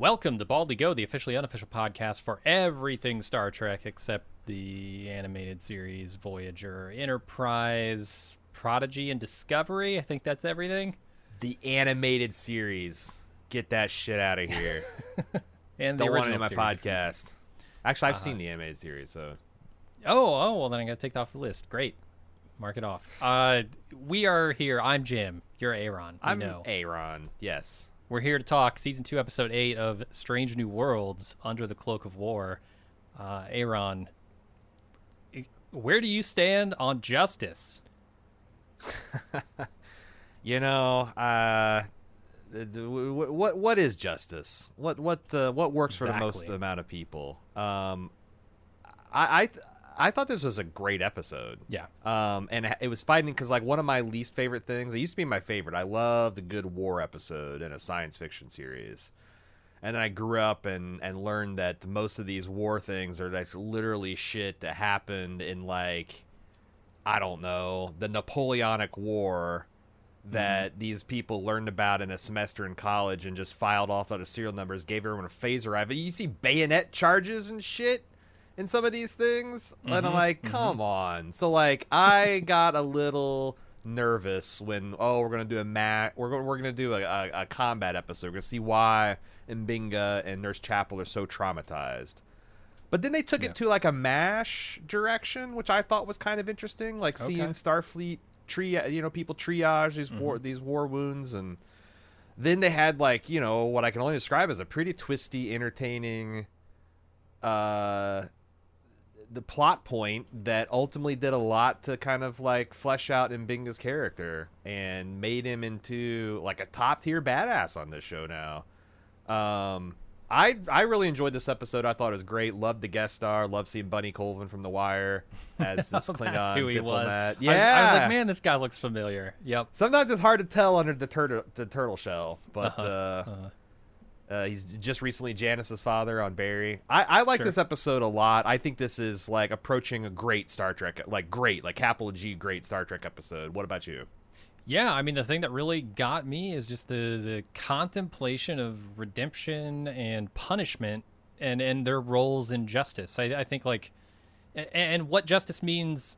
Welcome to Baldly Go, the officially unofficial podcast for everything Star Trek except the animated series, Voyager, Enterprise, Prodigy, and Discovery. I think that's everything. The animated series. Get that shit out of here. And the Don't want it original in my series. podcast. Actually, I've seen the animated series, so. Oh, well, then I got to take that off the list. Great. Mark it off. We are here. I'm Jim. You're Aaron. I'm Aaron, yes. We're here to talk Season 2, Episode 8 of Strange New Worlds, Under the Cloak of War. Aaron, where do you stand on justice? You know, what is justice? What works for the most amount of people? I thought this was a great episode. Yeah. And it was fighting because, like, one of my least favorite things, it used to be my favorite. I loved a good war episode in a science fiction series. And then I grew up and learned that most of these war things are like literally shit that happened in, like, I don't know, the Napoleonic War that these people learned about in a semester in college and just filed off out of serial numbers, gave everyone a phaser rifle. You see bayonet charges and shit in some of these things, and I'm like, come on. So, like, I got a little nervous when we're gonna do we're gonna do a combat episode. We're gonna see why Binga and Nurse Chapel are so traumatized. But then they took it to like a MASH direction, which I thought was kind of interesting, like seeing Starfleet people triage these war wounds, and then they had, like, you know, what I can only describe as a pretty twisty, entertaining the plot point that ultimately did a lot to kind of like flesh out Binga's character and made him into like a top tier badass on this show now. I really enjoyed this episode. I thought it was great. Loved the guest star. Loved seeing Bunny Colvin from The Wire as this Klingon That's who he diplomat. was. Yeah, I was like, man, this guy looks familiar. Yep. Sometimes it's hard to tell under the turtle shell, but he's just recently Janice's father on Barry. I like this episode a lot. I think this is like approaching a great Star Trek, like capital G great Star Trek episode. What about you? Yeah, I mean, the thing that really got me is just the contemplation of redemption and punishment and their roles in justice. I think, like, and what justice means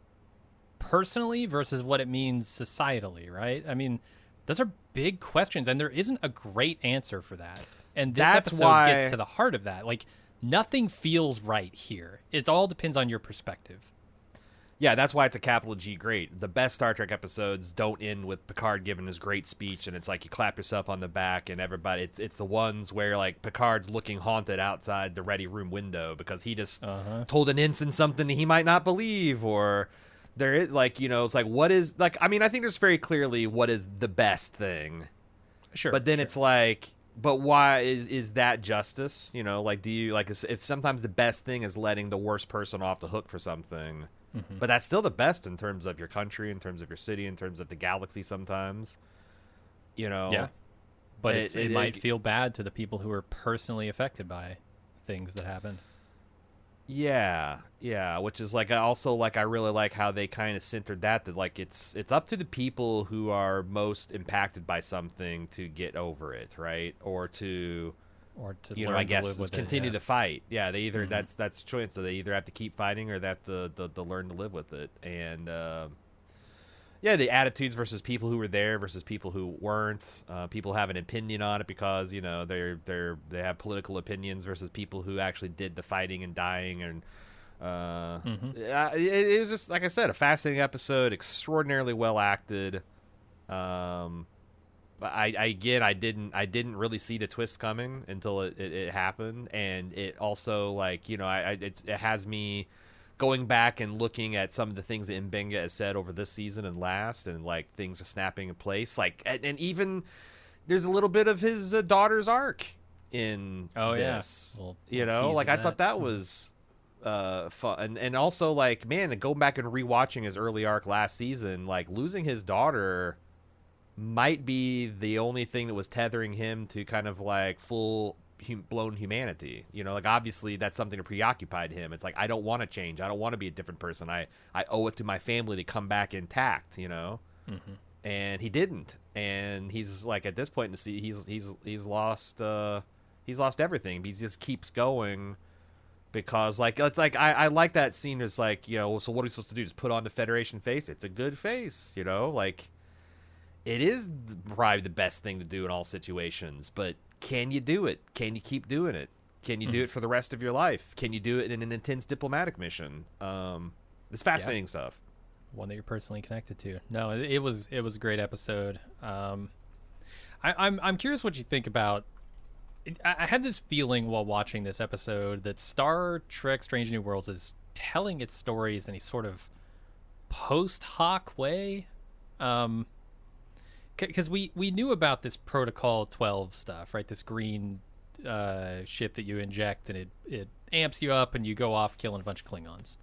personally versus what it means societally, right? I mean, those are big questions, and there isn't a great answer for that. And this episode gets to the heart of that. Like, nothing feels right here. It all depends on your perspective. Yeah, that's why it's a capital G great. The best Star Trek episodes don't end with Picard giving his great speech, and it's like you clap yourself on the back, and everybody. It's the ones where, like, Picard's looking haunted outside the ready room window because he just told an ensign something he might not believe, or there is, like, you know, it's like, what is, like, I mean, I think there's very clearly what is the best thing. Sure. But then it's like, but why is that justice? You know, like, do you, like, if sometimes the best thing is letting the worst person off the hook for something, but that's still the best in terms of your country, in terms of your city, in terms of the galaxy sometimes, you know? Yeah. But it might feel bad to the people who are personally affected by things that happen. Yeah, which is like, also, like, I really like how they kind of centered that like it's up to the people who are most impacted by something to get over it, right? Or to you know, I guess continue to fight. Yeah, they either that's choice. So they either have to keep fighting or they have to learn to live with it. And the attitudes versus people who were there versus people who weren't. People have an opinion on it because, you know, they have political opinions versus people who actually did the fighting and dying. And it was just, like I said, a fascinating episode, extraordinarily well acted. I didn't really see the twist coming until it happened, and it also, like, you know, it has me going back and looking at some of the things that Binga has said over this season and last, and, like, things are snapping in place, like, and even there's a little bit of his daughter's arc in this. Well, you know, like, I thought that was fun, and also, like, man, going back and rewatching his early arc last season, like, losing his daughter might be the only thing that was tethering him to kind of like full-blown humanity. You know, like, obviously that's something that preoccupied him. It's like, I don't want to change. I don't want to be a different person. I owe it to my family to come back intact, you know? And he didn't. And he's, like, at this point in the season, he's lost He's lost everything. He just keeps going because, like, it's like I like that scene. Is like, you know, so what are we supposed to do? Just put on the Federation face? It's a good face, you know, like. It is probably the best thing to do in all situations, but can you do it? Can you keep doing it? Can you do it for the rest of your life? Can you do it in an intense diplomatic mission? It's fascinating stuff. One that you're personally connected to. No, it was a great episode. I'm curious what you think about. I had this feeling while watching this episode that Star Trek: Strange New Worlds is telling its stories in a sort of post hoc way. Because we knew about this Protocol 12 stuff, right? This green ship that you inject, and it amps you up, and you go off killing a bunch of Klingons.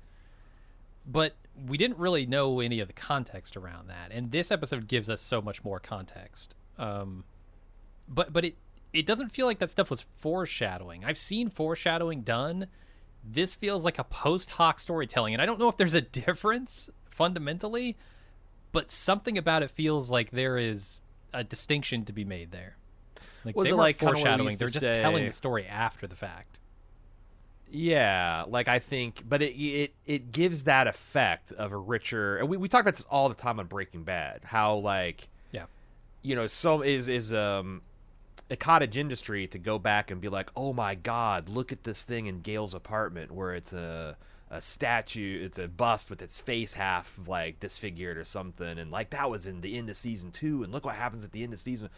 But we didn't really know any of the context around that, and this episode gives us so much more context. But it doesn't feel like that stuff was foreshadowing. I've seen foreshadowing done. This feels like a post hoc storytelling, and I don't know if there's a difference fundamentally, but something about it feels like there is a distinction to be made there. Like, Was they it weren't like kinda what we foreshadowing; used they're to just say- telling the story after the fact. Yeah, like I think, but it gives that effect of a richer. And we talk about this all the time on Breaking Bad. How like, Yeah. you know, so is a cottage industry to go back and be like, oh my God, look at this thing in Gail's apartment where it's a statue, it's a bust with its face half like disfigured or something, and like that was in the end of season 2, and look what happens at the end of season.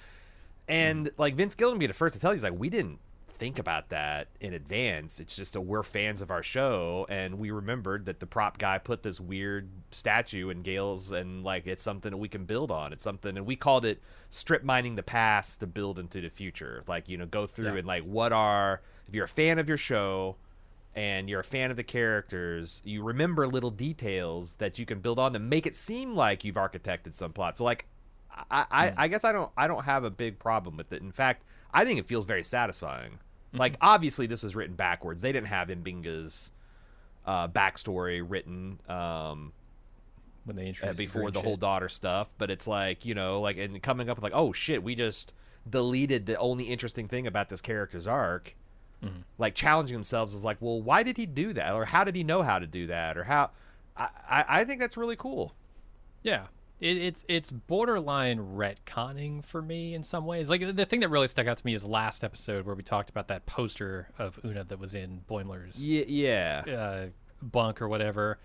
And like Vince Gilligan be the first to tell you, he's like, we didn't think about that in advance. It's just that we're fans of our show, and we remembered that the prop guy put this weird statue in Gale's, and like it's something that we can build on. It's something, and we called it strip mining the past to build into the future. Like, you know, go through and like if you're a fan of your show and you're a fan of the characters, you remember little details that you can build on to make it seem like you've architected some plot. So like I guess I don't have a big problem with it. In fact, I think it feels very satisfying. Like, obviously, this was written backwards. They didn't have Mbinga's backstory written When they introduced before the whole daughter stuff. But it's like, you know, like, and coming up with like, oh shit, we just deleted the only interesting thing about this character's arc. Like, challenging themselves is like, well, why did he do that? Or how did he know how to do that? Or how? I think that's really cool. Yeah. It's borderline retconning for me in some ways. Like, the thing that really stuck out to me is last episode where we talked about that poster of Una that was in Boimler's bunk or whatever.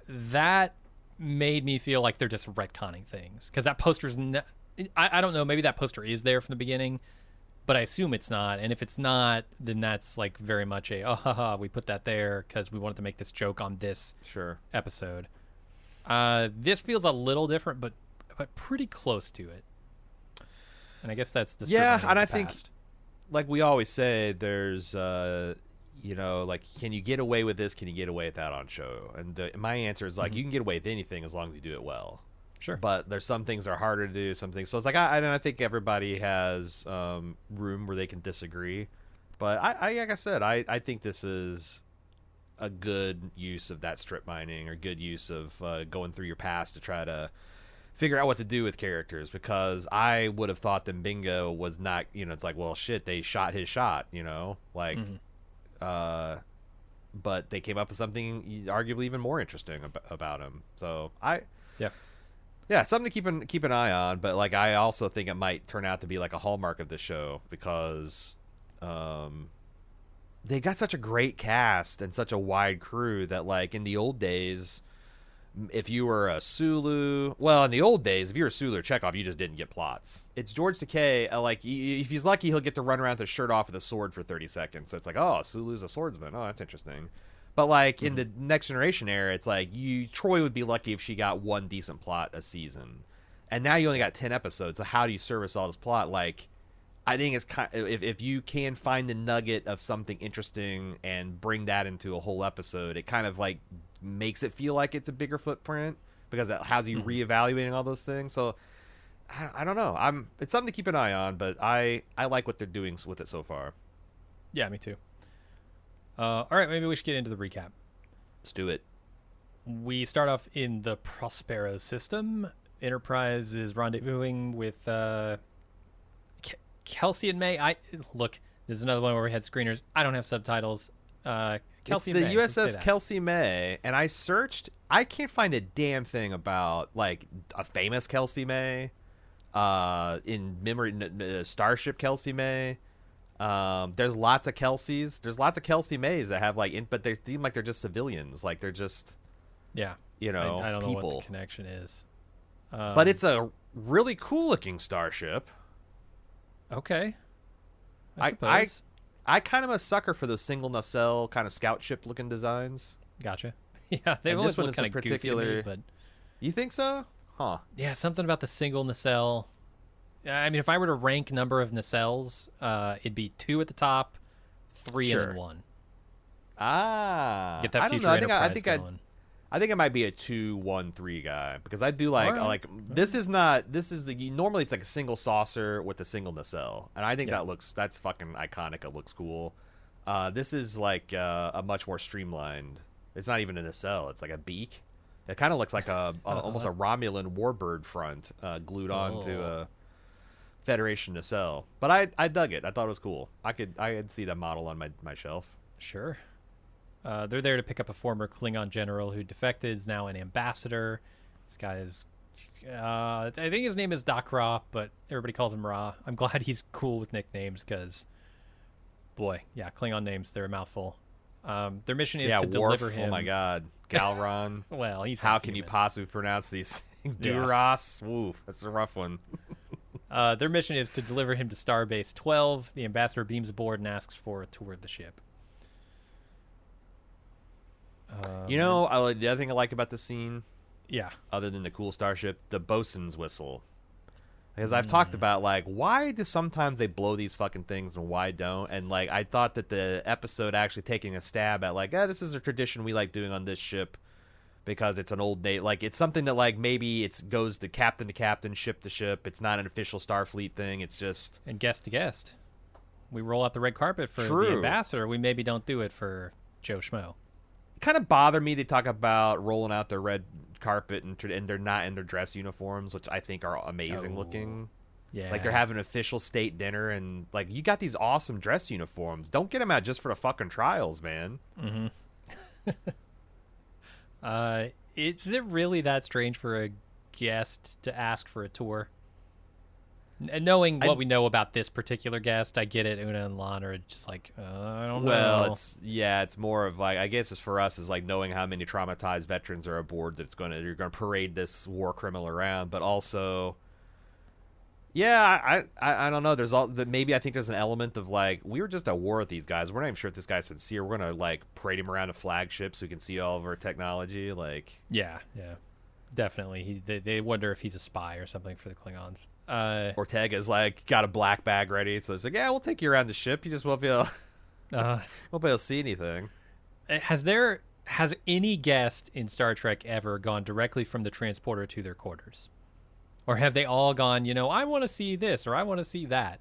That made me feel like they're just retconning things, because that poster's I don't know, maybe that poster is there from the beginning, but I assume it's not. And if it's not, then that's like very much we put that there because we wanted to make this joke on this episode. This feels a little different, but pretty close to it. And I guess that's the and I think, like we always say, there's you know, like, can you get away with this? Can you get away with that on show? And my answer is like, you can get away with anything as long as you do it well. Sure. But there's some things that are harder to do. Some things, so it's like I think everybody has room where they can disagree. But like I said, I think this is a good use of that strip mining, or good use of going through your past to try to figure out what to do with characters, because I would have thought that Binga was not, you know, it's like, well, shit, they shot his shot, you know, like, but they came up with something arguably even more interesting about him. So something to keep an eye on. But like, I also think it might turn out to be like a hallmark of the show, because they got such a great cast and such a wide crew that, like, in the old days, if you were a Sulu, well, in the old days, if you were a Sulu or Chekhov, you just didn't get plots. It's George Takei, like, if he's lucky, he'll get to run around with his shirt off with a sword for 30 seconds. So it's like, oh, Sulu's a swordsman. Oh, that's interesting. But, like, in the Next Generation era, it's like, Troy would be lucky if she got one decent plot a season. And now you only got 10 episodes, so how do you service all this plot? Like, I think it's kind of, if you can find a nugget of something interesting and bring that into a whole episode, it kind of like makes it feel like it's a bigger footprint, because that has you reevaluating all those things. So I don't know. It's something to keep an eye on, but I like what they're doing with it so far. Yeah, me too. All right, maybe we should get into the recap. Let's do it. We start off in the Prospero system. Enterprise is rendezvousing with Kelsey and May. This There's another one where we had screeners. I don't have subtitles. Kelsey it's the May. Let's say USS that. Kelsey May, and I searched. I can't find a damn thing about like a famous Kelsey May, in memory Starship Kelsey May. There's lots of Kelseys. There's lots of Kelsey Mays that have like, but they seem like they're just civilians. Like they're just, Yeah. you know, I don't know people. what the connection is. But it's a really cool looking starship. Okay. I I suppose. I kind of a sucker for those single nacelle kind of scout ship looking designs. Gotcha. Yeah, they And always this one look is a kind of particular- goofy to me, but You think so? Huh. yeah, something about the single nacelle. I mean, if I were to rank number of nacelles, it'd be 2 at the top, 3 and Sure. then 1. Ah. Get that I don't future know. Enterprise going. I think it might be a 2-1-3 guy because I do like Alright. like this is the normally it's like a single saucer with a single nacelle, and I think Yeah. that's fucking iconic. It looks cool. This is like a much more streamlined. It's not even a nacelle. It's like a beak. It kind of looks like almost a Romulan warbird front glued onto a Federation nacelle. But I dug it. I thought it was cool. I'd see that model on my shelf. Sure. They're there to pick up a former Klingon general who defected, is now an ambassador. This guy is, I think his name is Doc Ra, but everybody calls him Ra. I'm glad he's cool with nicknames because, boy, yeah, Klingon names, they're a mouthful. Their mission is to Worf, deliver him. oh my god. Galron. Well, he's How half can you human. possibly pronounce these things? Yeah. Duras. Woof, that's a rough one. Their mission is to deliver him to Starbase 12. The ambassador beams aboard and asks for a tour of the ship. You know, the other thing I like about the scene, Yeah. other than the cool starship, the bosun's whistle. Because I've talked about, like, why do sometimes they blow these fucking things and why don't? And, like, I thought that the episode actually taking a stab at, like, this is a tradition we like doing on this ship because it's an old date. Like, it's something that, like, maybe it goes to captain, ship to ship. It's not an official Starfleet thing. It's just... And guest to guest. We roll out the red carpet for True. the ambassador. We maybe don't do it for Joe Schmo. kind of bother me they talk about rolling out their red carpet and they're not in their dress uniforms, which I think are amazing looking. Yeah. Like they're having an official state dinner and like you got these awesome dress uniforms. Don't get them out just for the fucking trials, man. Mm-hmm. Is it really that strange for a guest to ask for a tour? And knowing what we know about this particular guest, I get it. Una and Lon are just like, I don't know. Well, it's more of like I guess it's for us is like knowing how many traumatized veterans are aboard that you're gonna parade this war criminal around, but also, yeah, I don't know. There's maybe I think there's an element of like we were just at war with these guys. We're not even sure if this guy's sincere. We're gonna like parade him around a flagship so we can see all of our technology. Like, yeah, definitely. They wonder if he's a spy or something for the Klingons. Ortega's like got a black bag ready, so it's like, yeah, we'll take you around the ship. You just won't be able to see anything. Has any guest in Star Trek ever gone directly from the transporter to their quarters? Or have they all gone, I want to see this or I want to see that?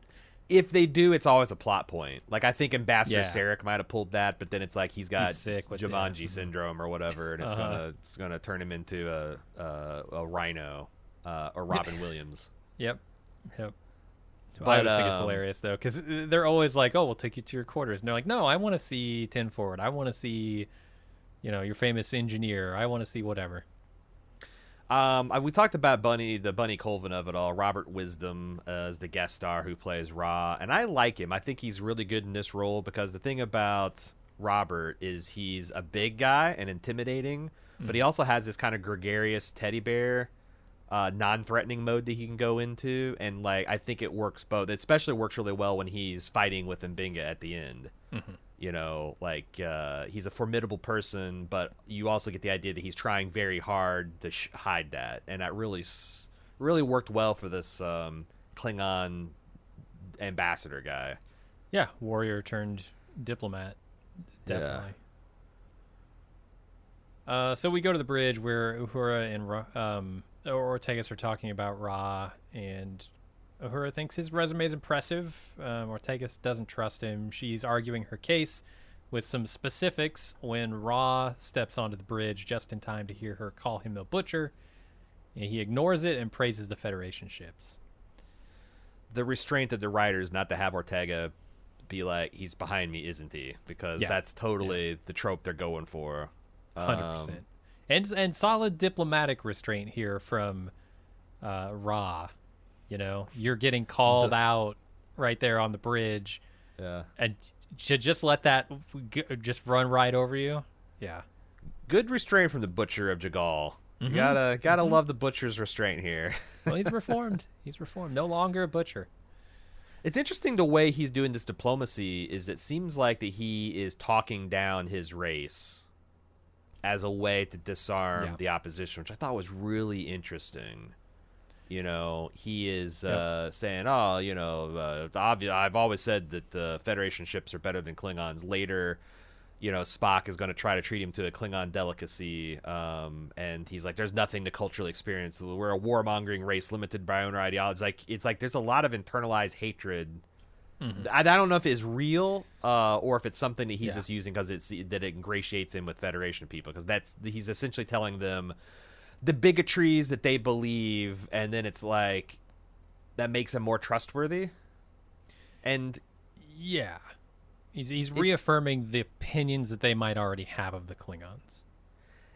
If they do, it's always a plot point. Like, I think Ambassador Yeah. Sarek might have pulled that, but then it's like he's got sick with Jumanji syndrome or whatever, and it's gonna turn him into a rhino or Robin Williams. Yep. So But, I just think it's hilarious, though, because they're always like, oh, we'll take you to your quarters. And they're like, no, I want to see Tin Forward. I want to see, your famous engineer. I want to see whatever. We talked about the Bunny Colvin of it all. Robert Wisdom is the guest star who plays Ra, and I like him. I think he's really good in this role because the thing about Robert is he's a big guy and intimidating, but he also has this kind of gregarious teddy bear, non-threatening mode that he can go into, and like I think it works both. It especially works really well when he's fighting with Binga at the end. Mm-hmm. He's a formidable person, but you also get the idea that he's trying very hard to hide that, and that really worked well for this Klingon ambassador guy. Yeah, warrior turned diplomat, definitely. Yeah. So we go to the bridge where Uhura and Ortegas are talking about Ra, and Uhura thinks his resume is impressive. Ortegas doesn't trust him. She's arguing her case with some specifics when Ra steps onto the bridge just in time to hear her call him a butcher. And he ignores it and praises the Federation ships. The restraint of the writers not to have Ortega be like, he's behind me, isn't he? Because Yeah. that's totally the trope they're going for. 100%. And solid diplomatic restraint here from Ra. You know, you're getting called out right there on the bridge. Yeah. And to just let that just run right over you. Yeah. Good restraint from the Butcher of Jagal. You gotta love the Butcher's restraint here. Well, he's reformed. No longer a butcher. It's interesting the way he's doing this diplomacy is it seems like that he is talking down his race as a way to disarm the opposition, which I thought was really interesting. You know, he is saying, oh, you know, I've always said that Federation ships are better than Klingons. Later, you know, Spock is going to try to treat him to a Klingon delicacy. And he's like, there's nothing to culturally experience. We're a warmongering race limited by our own ideology. It's like there's a lot of internalized hatred. I don't know if it's real or if it's something that he's just using because that it ingratiates him with Federation people. Because he's essentially telling them the bigotries that they believe, and then it's like that makes him more trustworthy. And yeah. He's reaffirming the opinions that they might already have of the Klingons.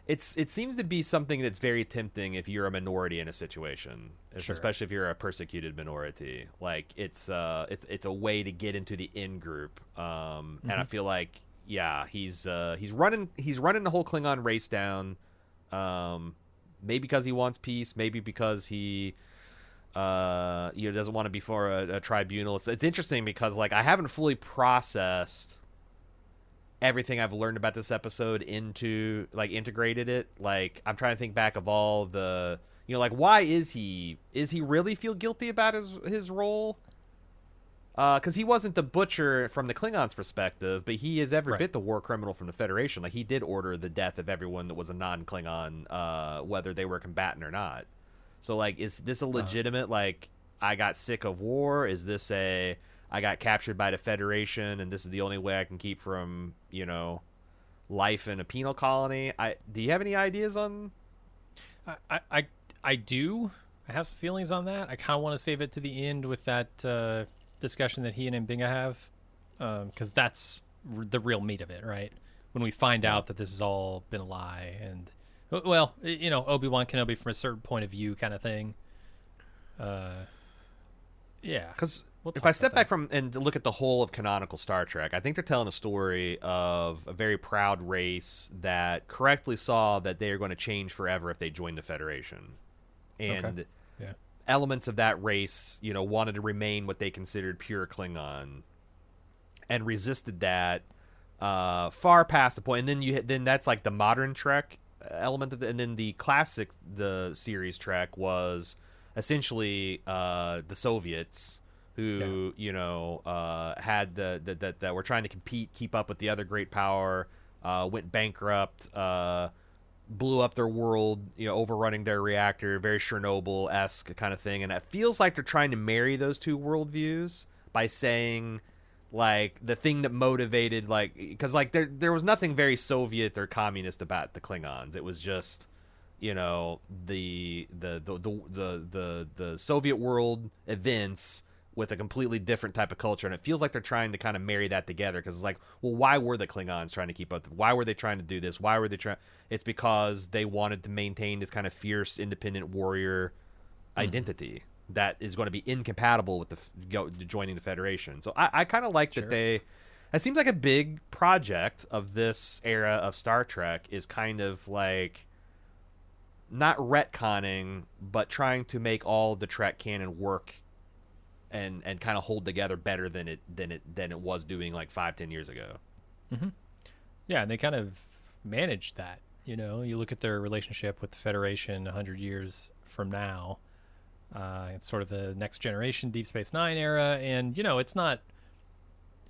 It seems to be something that's very tempting if you're a minority in a situation, especially if you're a persecuted minority. Like it's a way to get into the in group, and I feel like he's running the whole Klingon race down, maybe because he wants peace, maybe because he doesn't want to be for a tribunal. It's interesting because like I haven't fully processed everything I've learned about this episode into like integrated it. Like I'm trying to think back of all the, you know, like why is he really feel guilty about his role? Because he wasn't the butcher from the Klingons' perspective, but he is every bit the war criminal from the Federation. Like he did order the death of everyone that was a non-Klingon, whether they were a combatant or not. So, like, is this a legitimate, like, I got sick of war? Is this I got captured by the Federation, and this is the only way I can keep from, you know, life in a penal colony? Do you have any ideas on? I do. I have some feelings on that. I kind of want to save it to the end with that discussion that he and Binga have, because that's the real meat of it, right? When we find out that this has all been a lie and... Well, you know, Obi-Wan Kenobi from a certain point of view kind of thing. Yeah. Because if I step back from and look at the whole of canonical Star Trek, I think they're telling a story of a very proud race that correctly saw that they are going to change forever if they join the Federation. And elements of that race, you know, wanted to remain what they considered pure Klingon and resisted that far past the point. And then that's like the modern Trek element of and then the classic series Trek was essentially the Soviets who you know had that were trying to keep up with the other great power, went bankrupt, blew up their world, you know, overrunning their reactor, very Chernobyl-esque kind of thing. And it feels like they're trying to marry those two worldviews by saying like the thing that motivated, like, because like there was nothing very Soviet or communist about the Klingons. It was just, you know, the Soviet world events with a completely different type of culture, and it feels like they're trying to kind of marry that together because it's like, well, why were the Klingons trying to keep up? Why were they trying to do this? Why were they trying? It's because they wanted to maintain this kind of fierce, independent warrior identity that is going to be incompatible with joining the Federation. So I kind of like that it seems like a big project of this era of Star Trek is kind of like not retconning, but trying to make all the Trek canon work and kind of hold together better than it was doing like 5-10 years ago. Yeah, and they kind of managed that. You know, you look at their relationship with the Federation 100 years from now. It's sort of the next generation Deep Space Nine era, and you know, it's not.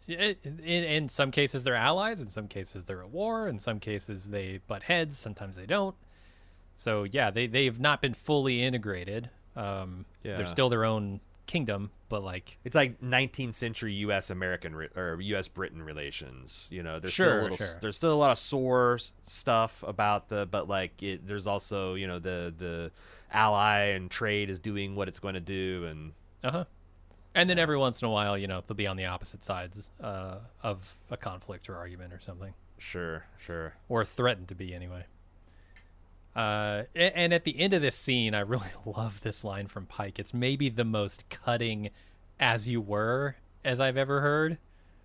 In some cases, they're allies. In some cases, they're at war. In some cases, they butt heads. Sometimes they don't. So yeah, they've not been fully integrated. They're still their own kingdom, but like it's like 19th century U.S. American or U.S. Britain relations. You know, there's still a lot of sore stuff about but like there's also, you know, the ally and trade is doing what it's going to do, and And then every once in a while, they'll be on the opposite sides of a conflict or argument or something. Sure. Or threatened to be, anyway. And at the end of this scene, I really love this line from Pike. It's maybe the most cutting "as you were" as I've ever heard.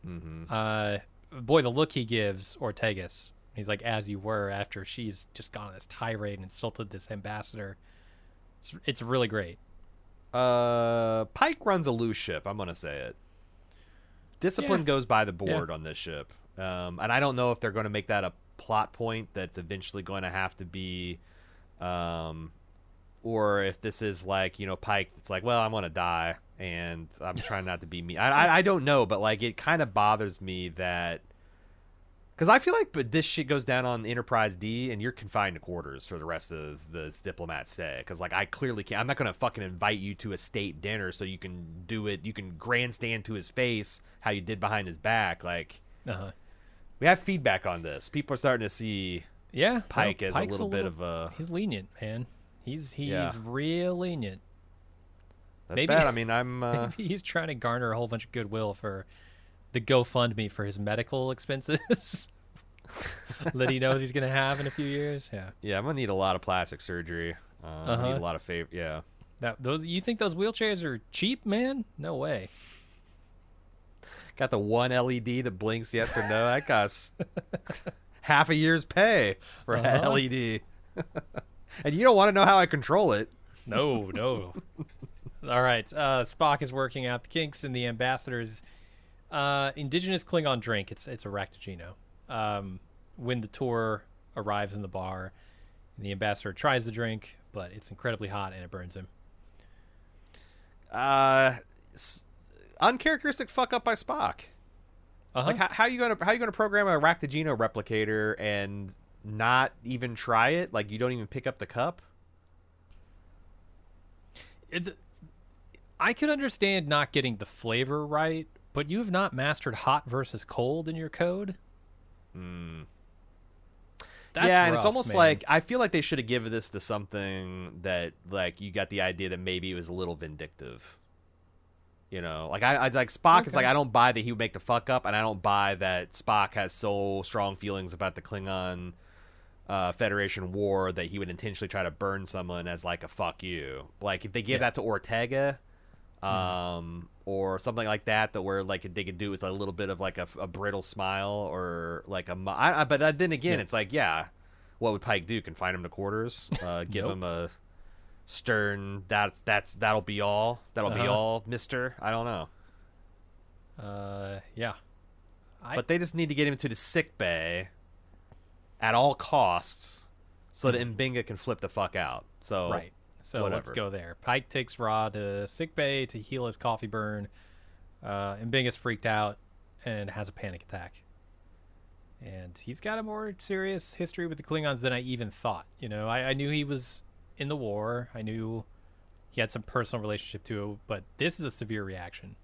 Boy, the look he gives Ortegas. He's like, "as you were," after she's just gone on this tirade and insulted this ambassador. It's really great. Pike runs a loose ship. I'm gonna say it. Discipline goes by the board on this ship, and I don't know if they're going to make that a plot point that's eventually going to have to be, or if this is like Pike. It's like, well, I'm gonna die, and I'm trying not to be me. I don't know, but like it kind of bothers me that. Because I feel like this shit goes down on Enterprise D, and you're confined to quarters for the rest of the diplomat stay. Because, like, I clearly can't. I'm not going to fucking invite you to a state dinner so you can do it. You can grandstand to his face how you did behind his back. Like, we have feedback on this. People are starting to see Pike as Pike's a little bit of a... He's lenient, man. He's real lenient. That's bad. I mean, maybe he's trying to garner a whole bunch of goodwill for the GoFundMe for his medical expenses that he knows he's going to have in a few years. Yeah, I'm going to need a lot of plastic surgery. I need a lot of favor. Yeah. You think those wheelchairs are cheap, man? No way. Got the one LED that blinks yes or no. That costs half a year's pay for an LED. And you don't want to know how I control it. No. All right. Spock is working out the kinks in the ambassador's indigenous Klingon drink. It's a Raktajino. When the tour arrives in the bar, the ambassador tries the drink, but it's incredibly hot and it burns him. Uncharacteristic fuck up by Spock. Like how you gonna program a Raktajino replicator and not even try it? Like you don't even pick up the cup. I could understand not getting the flavor right. But you have not mastered hot versus cold in your code? That's rough, and it's almost man. like I feel like they should have given this to something that like you got the idea that maybe it was a little vindictive. Like I like Spock. It's like I don't buy that he would make the fuck up, and I don't buy that Spock has so strong feelings about the Klingon Federation war that he would intentionally try to burn someone as like a fuck you. Like if they gave that to Ortega. Or something like that where like they could do it with a little bit of like a brittle smile or like but then again it's like what would Pike do? Confine him to quarters? Give him a stern that'll be all be all, mister? I don't know. But they just need to get him to the sick bay at all costs so that Binga can flip the fuck out. So right. So let's go there. Pike takes Ra to sickbay to heal his coffee burn. And Binga's freaked out and has a panic attack. And he's got a more serious history with the Klingons than I even thought. I knew he was in the war. I knew he had some personal relationship to it, but this is a severe reaction.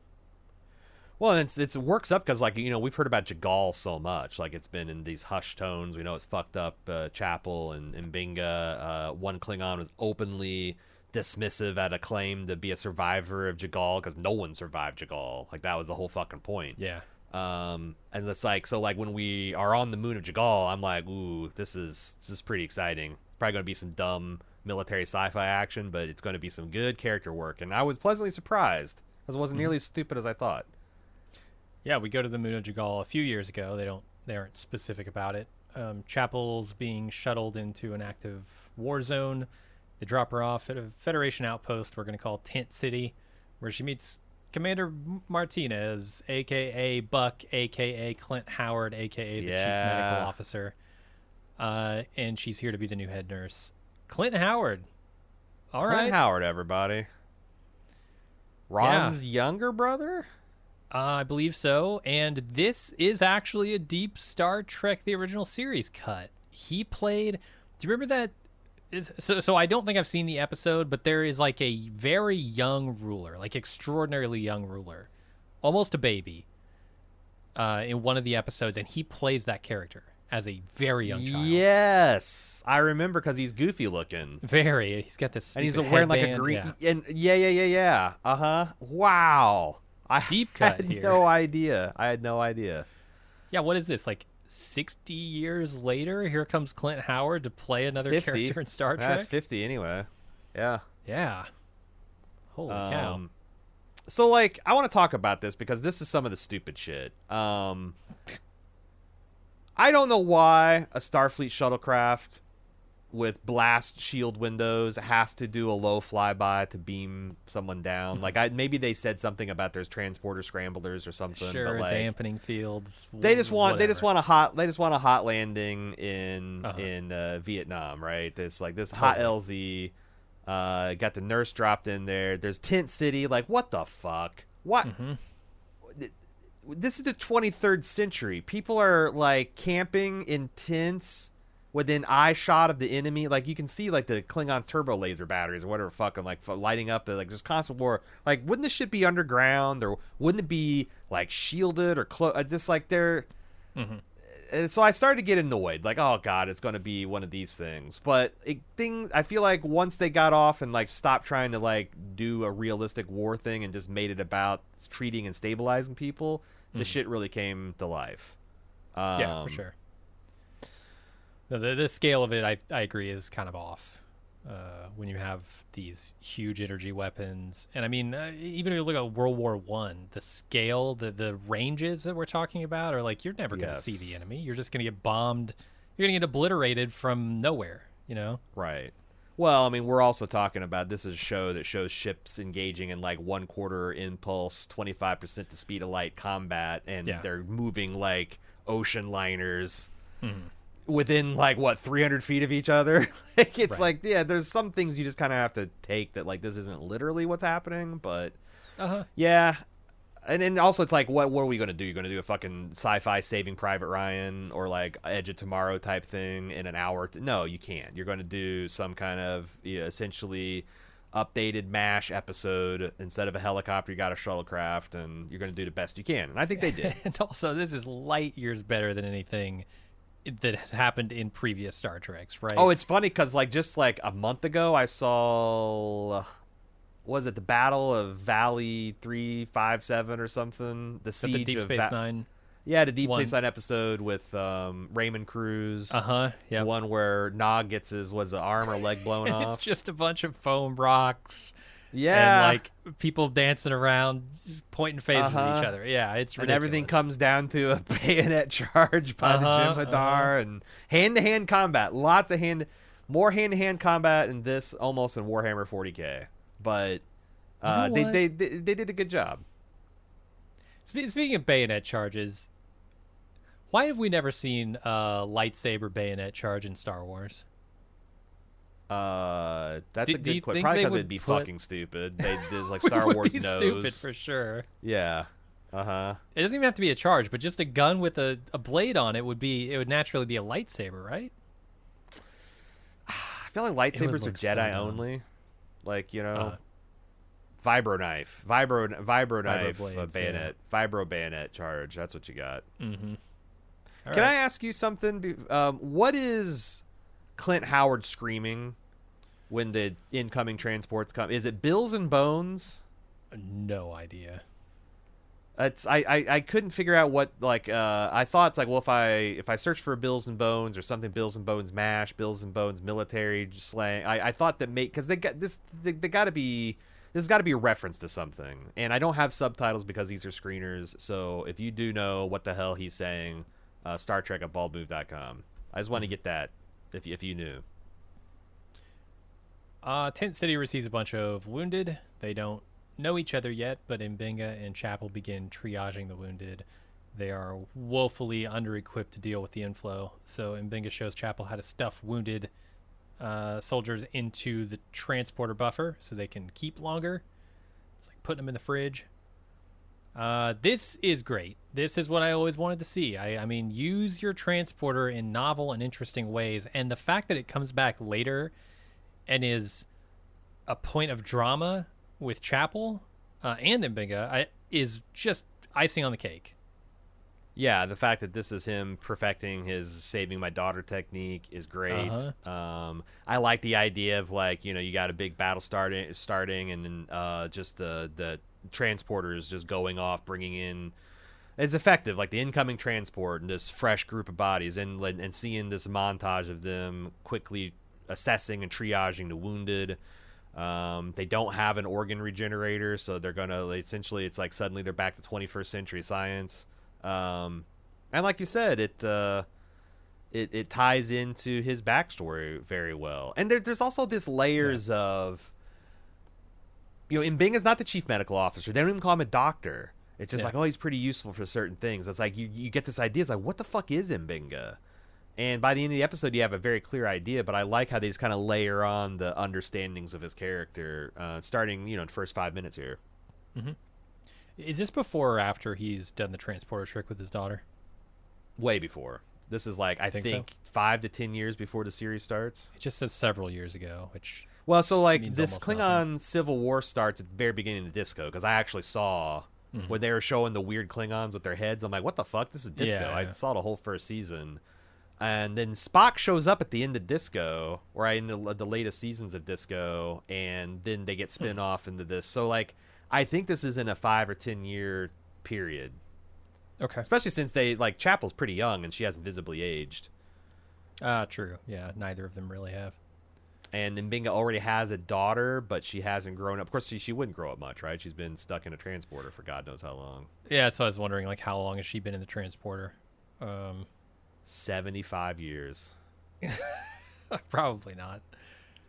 Well, it works up because, like, we've heard about Jagal so much. Like, it's been in these hushed tones. We know it's fucked up Chapel and Binga. One Klingon was openly dismissive at a claim to be a survivor of Jagal because no one survived Jagal. Like, that was the whole fucking point. Yeah. And it's like, so, like, when we are on the moon of Jagal, I'm like, ooh, this is pretty exciting. Probably going to be some dumb military sci-fi action, but it's going to be some good character work. And I was pleasantly surprised because it wasn't nearly as stupid as I thought. Yeah, we go to the moon of Jagal a few years ago. They aren't specific about it. Chapel's being shuttled into an active war zone. They drop her off at a Federation outpost we're going to call Tent City, where she meets Commander Martinez, a.k.a. Buck, a.k.a. Clint Howard, a.k.a. the Chief Medical Officer. And she's here to be the new head nurse. Clint Howard. All right. Clint Howard, everybody. Ron's younger brother? I believe so. And this is actually a deep Star Trek, the original series cut. He played... Do you remember that? So I don't think I've seen the episode, but there is like a very young ruler, like extraordinarily young ruler, almost a baby, in one of the episodes, and he plays that character. as a very young child. Yes, I remember because he's goofy looking. Very. He's got this And he's stupid wearing like a headband. green. Yeah. And yeah. Wow. I Deep cut had here. no idea. I had no idea. Yeah, what is this? Like 60 years later, here comes Clint Howard to play another 50. character in Star Trek? That's 50 anyway. Yeah. Yeah. Holy cow. So, like, I want to talk about this because this is some of the stupid shit. I don't know why a Starfleet shuttlecraft with blast shield windows has to do a low flyby to beam someone down. Like, maybe they said something about there's transporter scramblers or something. Sure, but like, dampening fields. They just want whatever. a hot landing in Vietnam, right? This hot LZ. Got the nurse dropped in there. There's Tent City. Like, what the fuck? What? Mm-hmm. This is the 23rd century. People are like camping in tents within eye shot of the enemy. Like, you can see like the Klingon turbo laser batteries or whatever fucking like lighting up. Like, just constant war. Like, wouldn't this shit be underground, or wouldn't it be like shielded or just like they're. Mm-hmm. And so I started to get annoyed, like, oh god, it's going to be one of these things. But I feel like once they got off and like stopped trying to like do a realistic war thing and just made it about treating and stabilizing people, the shit really came to life. Yeah, for sure. The scale of it, I agree, is kind of off when you have these huge energy weapons. And I mean, even if you look at World War One, the scale, the ranges that we're talking about are like, you're never going to see the enemy. You're just going to get bombed. You're going to get obliterated from nowhere, you know? Right. Well, I mean, we're also talking about, this is a show that shows ships engaging in like 1/4 impulse, 25% the speed of light combat, and they're moving like ocean liners. Mm-hmm. Within like what 300 feet of each other. It's like, yeah, there's some things you just kind of have to take that like this isn't literally what's happening, but yeah. And then also it's like, what are we going to do? You're going to do a fucking sci-fi Saving Private Ryan or like Edge of Tomorrow type thing in an hour? No, you can't. You're going to do some kind of essentially updated MASH episode. Instead of a helicopter, you got a shuttlecraft, and you're going to do the best you can. And I think they did. And also, this is light years better than anything that has happened in previous Star Treks, right? Oh, it's funny because like just like a month ago, I saw, was it the Battle of Valley 357 or something? The Siege the Deep of Space Nine. Yeah, the Deep Space Nine episode with Raymond Cruz. Yeah. The one where Nog gets his arm or leg blown off. It's just a bunch of foam rocks. Yeah. And like people dancing around, pointing faces at each other. Yeah, it's ridiculous. And everything comes down to a bayonet charge by the Jem'Hadar and hand-to-hand combat. Lots of more hand-to-hand combat in this almost in Warhammer 40K. But they did a good job. Speaking of bayonet charges, why have we never seen a lightsaber bayonet charge in Star Wars? That's a good question. Probably because it'd be fucking stupid. There's like Star Wars knows. Stupid for sure. Yeah. It doesn't even have to be a charge, but just a gun with a blade on it would naturally be a lightsaber, right? I feel like lightsabers are Jedi only. Like, you know, vibro knife, blades, bayonet, vibro bayonet charge. That's what you got. Mm-hmm. Can I ask you something? What is Clint Howard screaming when the incoming transports come? Is it Bills and Bones? No idea. I couldn't figure out what, like, I thought it's like, well, if I search for Bills and Bones or something, Bills and Bones MASH, Bills and Bones military slang, I thought that because they got this, this has got to be a reference to something, and I don't have subtitles because these are screeners. So if you do know what the hell he's saying, Star Trek at baldmove.com. I just want to get that if you knew. Tent City receives a bunch of wounded. They don't know each other yet, but in Binga and Chapel begin triaging the wounded. They are woefully under-equipped to deal with the inflow. So Binga shows Chapel how to stuff wounded soldiers into the transporter buffer so they can keep longer. It's like putting them in the fridge. This is great. This is what I always wanted to see. I mean, use your transporter in novel and interesting ways. And the fact that it comes back later and is a point of drama with Chapel and in Binga is just icing on the cake. Yeah, the fact that this is him perfecting his saving my daughter technique is great. I like the idea of like, you got a big battle starting and then just the transporters just going off, bringing in. It's effective, like the incoming transport and this fresh group of bodies, and seeing this montage of them quickly assessing and triaging the wounded. They don't have an organ regenerator, so they're gonna essentially, it's like suddenly they're back to 21st century science. And like you said, it ties into his backstory very well. And there's also this layers of, Mbinga's not the chief medical officer. They don't even call him a doctor. It's just like, oh, he's pretty useful for certain things. It's like you get this idea. It's like, what the fuck is Binga? And by the end of the episode, you have a very clear idea. But I like how they just kind of layer on the understandings of his character, starting in the first 5 minutes here. Mm-hmm. Is this before or after he's done the transporter trick with his daughter? Way before. This is like I think so? 5 to 10 years before the series starts. It just says several years ago, which so like this Klingon nothing. Civil War starts at the very beginning of Disco, because I actually saw when they were showing the weird Klingons with their heads. I'm like, what the fuck? This is Disco. Yeah. I saw the whole first season. And then Spock shows up at the end of Disco, or in the latest seasons of Disco, and then they get spin off into this. So like, I think this is in a 5 or 10 year period. Okay. Especially since Chapel's pretty young and she hasn't visibly aged. True. Yeah, neither of them really have. And Mbinga already has a daughter, but she hasn't grown up. Of course, she wouldn't grow up much, right? She's been stuck in a transporter for God knows how long. Yeah, that's what I was wondering. Like, how long has she been in the transporter? 75 years. Probably not.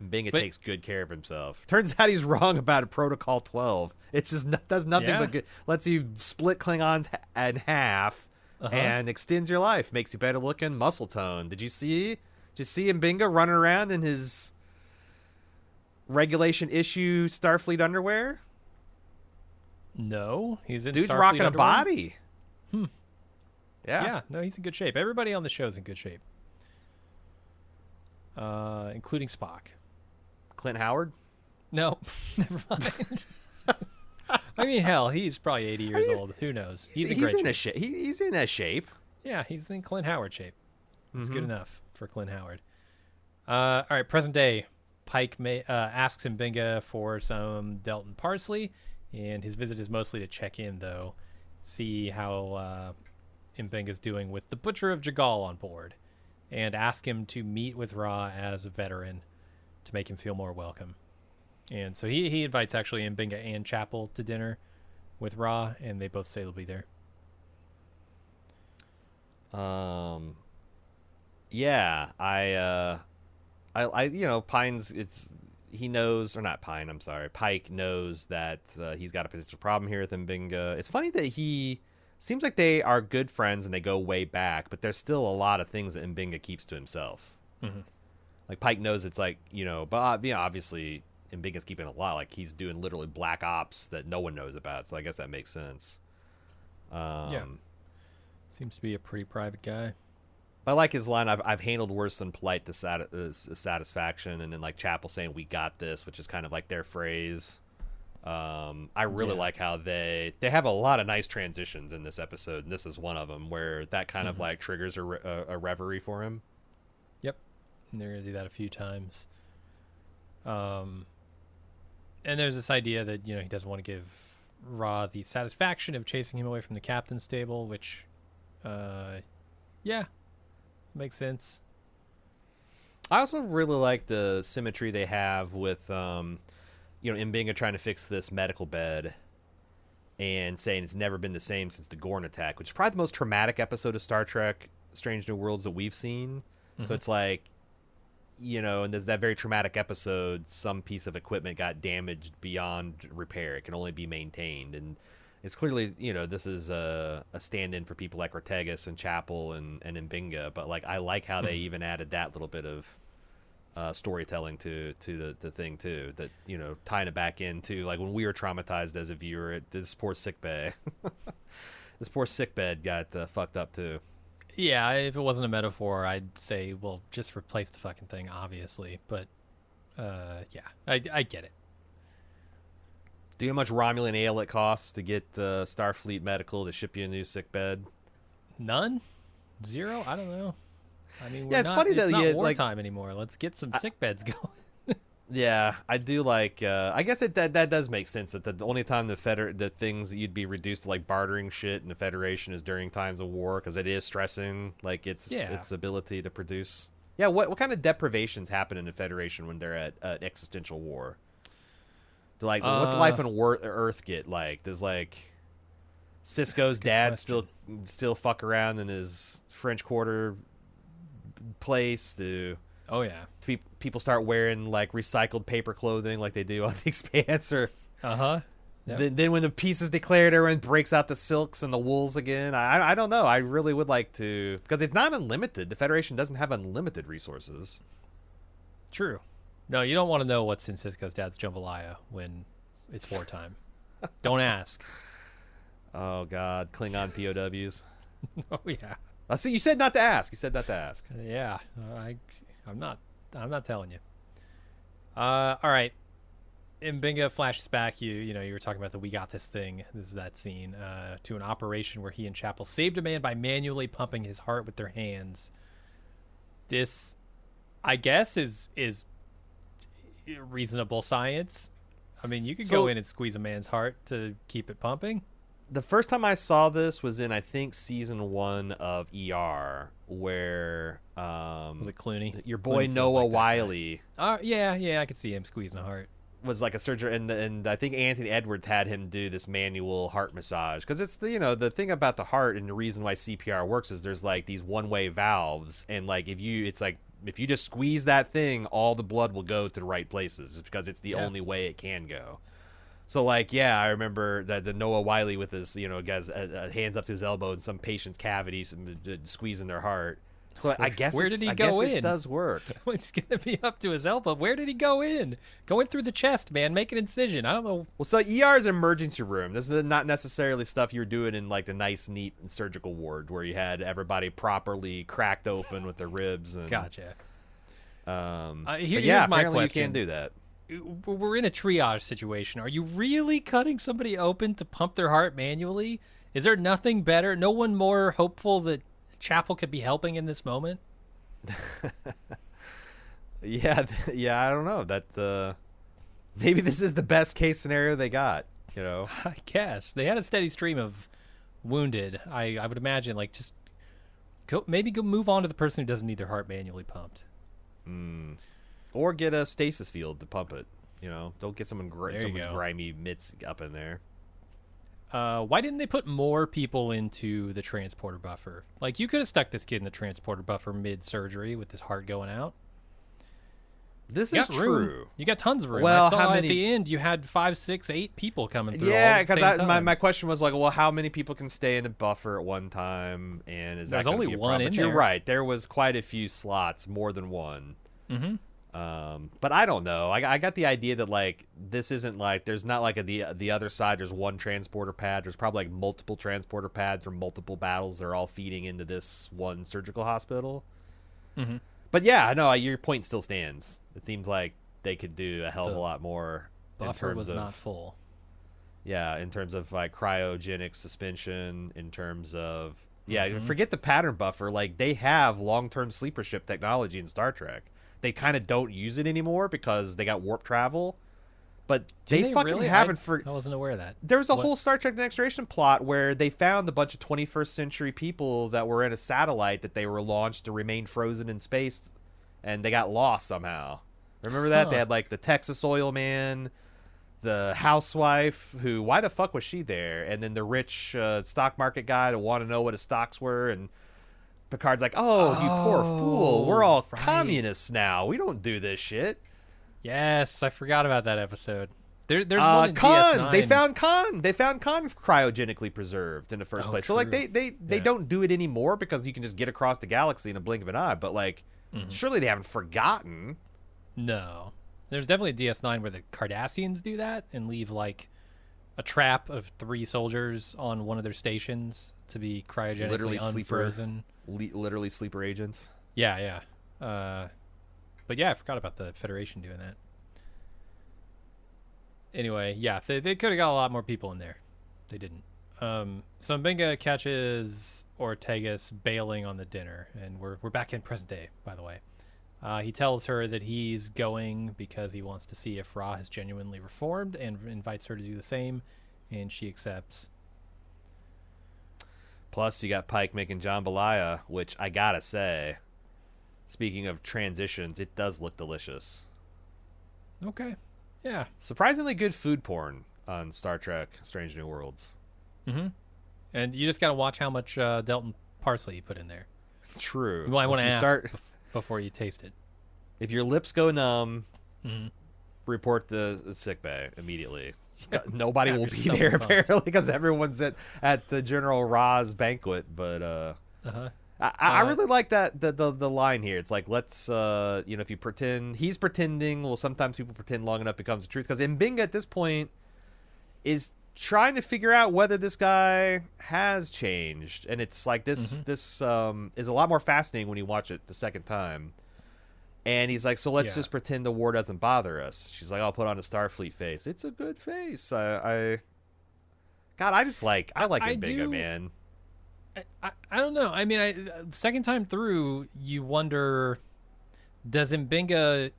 Binga takes good care of himself. Turns out he's wrong about Protocol 12. It's just does nothing but good. Lets you split Klingons in half and extends your life. Makes you better looking, muscle tone. Did you see Binga running around in his regulation issue Starfleet underwear? No, he's in Dude's Starfleet rocking underwear? a body. Yeah, no, he's in good shape. Everybody on the show is in good shape. Including Spock. Clint Howard? No, never mind. I mean, hell, he's probably 80 years old. Who knows? He's in great shape. He's in a shape. Yeah, he's in Clint Howard shape. It's good enough for Clint Howard. All right, present day. Pike asks Binga for some Delton parsley, and his visit is mostly to check in, though, see how Binga's doing with the Butcher of Jagal on board, and ask him to meet with Ra as a veteran to make him feel more welcome. And so he invites actually Binga and Chapel to dinner with Ra, and they both say they'll be there. Yeah, I Pine's, he knows, or not Pine, I'm sorry, Pike knows that he's got a potential problem here with Binga. It's funny that he seems like they are good friends and they go way back, but there's still a lot of things that Binga keeps to himself. Like Pike knows it's like, but obviously Binga's keeping a lot. Like he's doing literally black ops that no one knows about, so I guess that makes sense. Yeah. Seems to be a pretty private guy. I like his line, I've handled worse than polite satisfaction, and then like Chapel saying we got this, which is kind of like their phrase. I really like how they have a lot of nice transitions in this episode, and this is one of them where that kind of like triggers a reverie for him. Yep, and they're gonna do that a few times. And there's this idea that he doesn't want to give Ra the satisfaction of chasing him away from the captain's table, which makes sense. I also really like the symmetry they have with Binga trying to fix this medical bed and saying it's never been the same since the Gorn attack, which is probably the most traumatic episode of Star Trek Strange New Worlds that we've seen. So it's like, and there's that very traumatic episode, some piece of equipment got damaged beyond repair. It can only be maintained. And it's clearly, this is a stand-in for people like Ortegas and Chapel and Binga. But like, I like how they even added that little bit of storytelling to the thing too, that tying it back into like when we were traumatized as a viewer, this poor sickbay got fucked up too. Yeah, if it wasn't a metaphor, I'd say, well, just replace the fucking thing, obviously. But I get it. Do you know how much Romulan ale it costs to get Starfleet Medical to ship you a new sickbed? None? Zero? I don't know. I mean, Yeah, it's funny it's that not you, wartime anymore. Let's get some sick beds going. Yeah, I do like. I guess that does make sense. That the only time the things that you'd be reduced to like bartering shit in the Federation is during times of war, because it is stressing like its ability to produce. Yeah, what kind of deprivations happen in the Federation when they're at existential war? Like, what's life on Earth get like? Does like Cisco's dad still fuck around in his French Quarter place? Oh yeah, people start wearing like recycled paper clothing like they do on the Expanse, or yep. Then when the peace is declared, everyone breaks out the silks and the wools again. I don't know. I really would like to, because it's not unlimited. The Federation doesn't have unlimited resources. True. No, you don't want to know what's in Cisco's dad's jambalaya when it's wartime. Don't ask. Oh God, Klingon POWs. Oh yeah. I see. You said not to ask. Yeah, I'm not telling you. All right. And Binga flashes back. You were talking about the "we got this" thing. This is that scene to an operation where he and Chapel saved a man by manually pumping his heart with their hands. This, I guess, is reasonable science. I mean, you could go in and squeeze a man's heart to keep it pumping. The first time I saw this was in, I think, season 1 of ER, where was it Clooney? Your boy Clooney Noah like Wiley. Yeah, I could see him squeezing a heart. Was like a surgeon, and I think Anthony Edwards had him do this manual heart massage, because it's the thing about the heart, and the reason why CPR works is there's like these one-way valves, and like if you just squeeze that thing, all the blood will go to the right places, just because it's the only way it can go. So like, yeah, I remember that the Noah Wiley with his, guys, hands up to his elbow in some patient's cavities, squeezing their heart. So I guess where did he go in? It does work. It's gonna be up to his elbow. Where did he go in? Go in through the chest, man. Make an incision. I don't know. Well, so ER is an emergency room. This is not necessarily stuff you're doing in like the nice, neat surgical ward where you had everybody properly cracked open with their ribs. And, gotcha. Here's my apparently question. You can't do that. We're in a triage situation. Are you really cutting somebody open to pump their heart manually? Is there nothing better? No one more hopeful that Chapel could be helping in this moment? Yeah, I don't know. That maybe this is the best case scenario they got. I guess they had a steady stream of wounded. I would imagine, like, just go move on to the person who doesn't need their heart manually pumped. Or get a stasis field to pump it. Don't get someone's grimy mitts up in there. Why didn't they put more people into the transporter buffer? Like, you could have stuck this kid in the transporter buffer mid-surgery with his heart going out. This is true. You got tons of room. Well, I saw at the end you had 5, 6, 8 people coming through. Yeah, because my question was like, well, how many people can stay in the buffer at one time? And is that only be a one problem? in But there. You're right. There was quite a few slots, more than one. Mm-hmm. But I don't know. I got the idea that like this isn't like there's not like the other side. There's one transporter pad. There's probably like multiple transporter pads from multiple battles. They're all feeding into this one surgical hospital. Mm-hmm. But yeah, no, your point still stands. It seems like they could do a hell of a lot more. Buffer was not full. Yeah, in terms of like cryogenic suspension. In terms of forget the pattern buffer. Like they have long-term sleeper ship technology in Star Trek. They kind of don't use it anymore because they got warp travel. But they fucking really? haven't. I wasn't aware of that. There was a whole Star Trek Next Generation plot where they found a bunch of 21st century people that were in a satellite that they were launched to remain frozen in space, and they got lost somehow. Remember that? Huh. They had like the Texas oil man, the housewife, who, why the fuck was she there? And then the rich stock market guy that wanted to know what his stocks were, and Picard's like, oh, you poor fool. We're all communists now. We don't do this shit. Yes, I forgot about that episode. There's one in DS9. They found Khan. They found Khan cryogenically preserved in the first place. True. So like they don't do it anymore because you can just get across the galaxy in a blink of an eye. But like, surely they haven't forgotten. No. There's definitely a DS9 where the Cardassians do that and leave like a trap of 3 soldiers on one of their stations to be cryogenically unfrozen. Literally sleeper agents. Yeah. But yeah, I forgot about the Federation doing that. Anyway, yeah, they could have got a lot more people in there. They didn't. So Binga catches Ortegas bailing on the dinner, and we're back in present day, by the way. He tells her that he's going because he wants to see if Ra has genuinely reformed, and invites her to do the same, and she accepts. Plus, you got Pike making jambalaya, which I gotta say, speaking of transitions, it does look delicious. Okay. Yeah. Surprisingly good food porn on Star Trek Strange New Worlds. Mm-hmm. And you just got to watch how much Delton parsley you put in there. True. You might want to ask before you taste it. If your lips go numb, report the sick bay immediately. Nobody will be there, apparently, because everyone's at the General Ra's banquet. But I really like that the line here. It's like, let's if you pretend he's pretending, well, sometimes people pretend long enough becomes the truth. Because Binga at this point is trying to figure out whether this guy has changed, and it's like this is a lot more fascinating when you watch it the second time. And he's like, so let's just pretend the war doesn't bother us. She's like, I'll put on a Starfleet face. It's a good face. I like Binga, man. I don't know. I mean, second time through, you wonder, does Binga,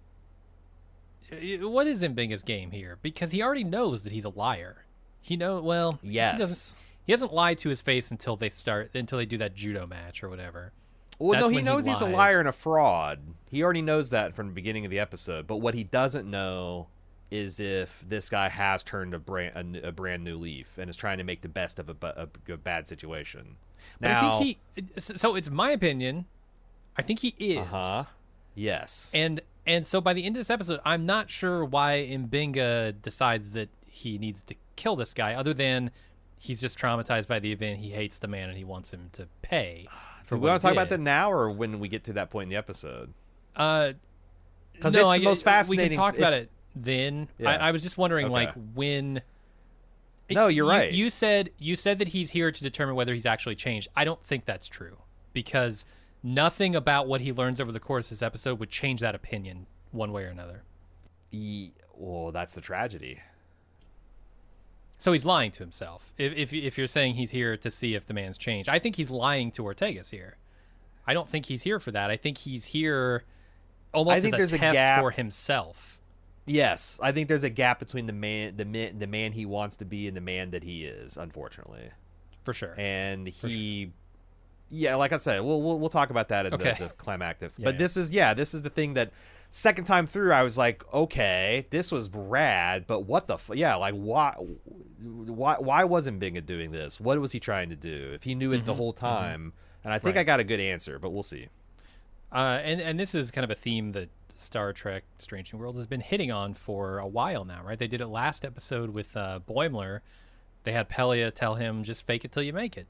what is Binga's game here? Because he already knows that he's a liar. Yes. He doesn't lie to his face until they do that judo match or whatever. Well, no, he knows he's a liar and a fraud. He already knows that from the beginning of the episode. But what he doesn't know is if this guy has turned a brand new leaf and is trying to make the best of a bad situation. Now, I think so it's my opinion, I think he is. Yes. And so by the end of this episode, I'm not sure why Binga decides that he needs to kill this guy, other than he's just traumatized by the event. He hates the man and he wants him to pay. Do we want to talk about that now, or when we get to that point in the episode? Because it's the most fascinating. We can talk about it then. Yeah. I was just wondering, like, when. No, you're right. You said that he's here to determine whether he's actually changed. I don't think that's true, because nothing about what he learns over the course of this episode would change that opinion one way or another. Well, that's the tragedy. So he's lying to himself. If you're saying he's here to see if the man's changed, I think he's lying to Ortegas here. I don't think he's here for that. I think he's here almost as a test for himself. Yes, I think there's a gap between the man he wants to be and the man that he is, unfortunately. For sure. And like I said, we'll talk about that in the climactic. But this is the thing that second time through I was like, okay, this was rad, but what the why wasn't Binga doing this? What was he trying to do? If he knew it the whole time, and I think I got a good answer, but we'll see. And this is kind of a theme that Star Trek Strange New Worlds has been hitting on for a while now, right? They did it last episode with Boimler. They had Pelia tell him, just fake it till you make it.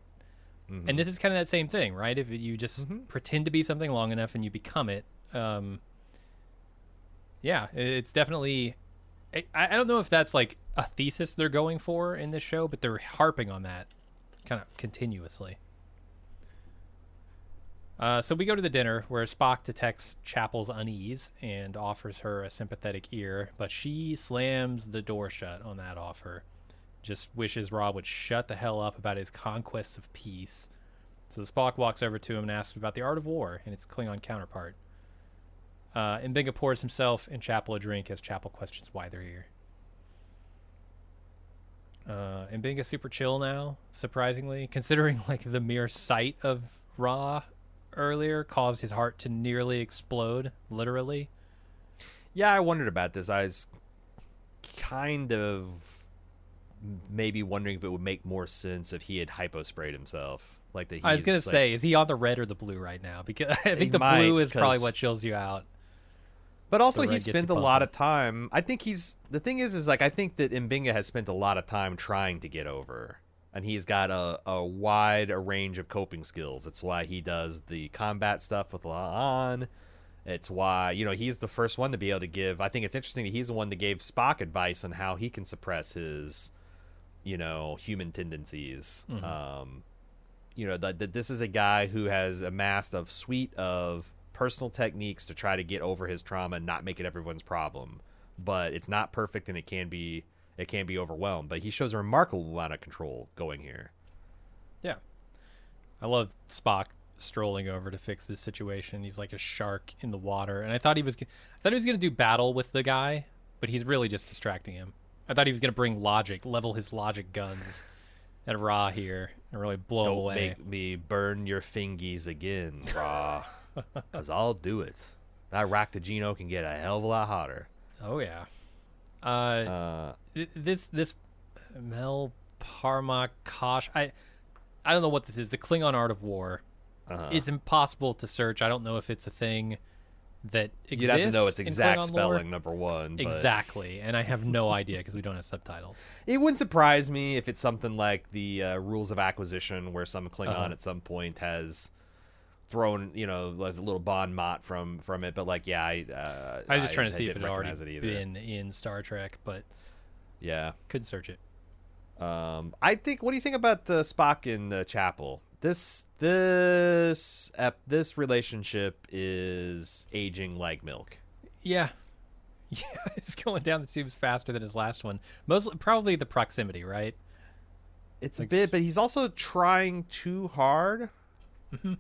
And this is kind of that same thing, right? If you just pretend to be something long enough and you become it, it's definitely. I don't know if that's like a thesis they're going for in this show, but they're harping on that kind of continuously. So we go to the dinner where Spock detects Chapel's unease and offers her a sympathetic ear, but she slams the door shut on that offer. Just wishes Rob would shut the hell up about his conquests of peace. So Spock walks over to him and asks about the art of war and its Klingon counterpart. And Binga pours himself and Chapel a drink as Chapel questions why they're here. And Binga's super chill now, surprisingly, considering like the mere sight of Ra earlier caused his heart to nearly explode, literally. Yeah, I wondered about this. I was kind of maybe wondering if it would make more sense if he had hyposprayed himself. Like that. I was gonna say, is he on the red or the blue right now? Because I think the blue is probably what chills you out. But also, he spent a lot of time. I think the thing is like I think that Binga has spent a lot of time trying to get over, and he's got a wide range of coping skills. It's why he does the combat stuff with La'an. It's why he's the first one to be able to give. I think it's interesting that he's the one that gave Spock advice on how he can suppress his human tendencies. That this is a guy who has amassed a suite of personal techniques to try to get over his trauma and not make it everyone's problem. But it's not perfect, and it can be overwhelmed. But he shows a remarkable amount of control going here. Yeah. I love Spock strolling over to fix this situation. He's like a shark in the water, and I thought he was going to do battle with the guy, but he's really just distracting him. I thought he was going to bring logic, level his logic guns at Ra here, and really blow him away. Don't make me burn your fingies again, Ra, because I'll do it. That Raktajino can get a hell of a lot hotter. Oh yeah. This Mel Parmakosh, I don't know what this is. The Klingon art of war is impossible to search. I don't know if it's a thing that exists. You'd have to know its exact lore. spelling, number one. But Exactly, and I have no idea because we don't have subtitles. it wouldn't surprise me if it's something like the Rules of Acquisition, where some Klingon at some point has thrown, like a little bon mot from it. But like, yeah, I was just trying to see if it had already it been in Star Trek, but yeah, couldn't search it. I think. What do you think about Spock in Chapel? This relationship is aging like milk. Yeah, it's going down the tubes faster than his last one. Probably the proximity, right? It's a bit, but he's also trying too hard. Mm-hmm.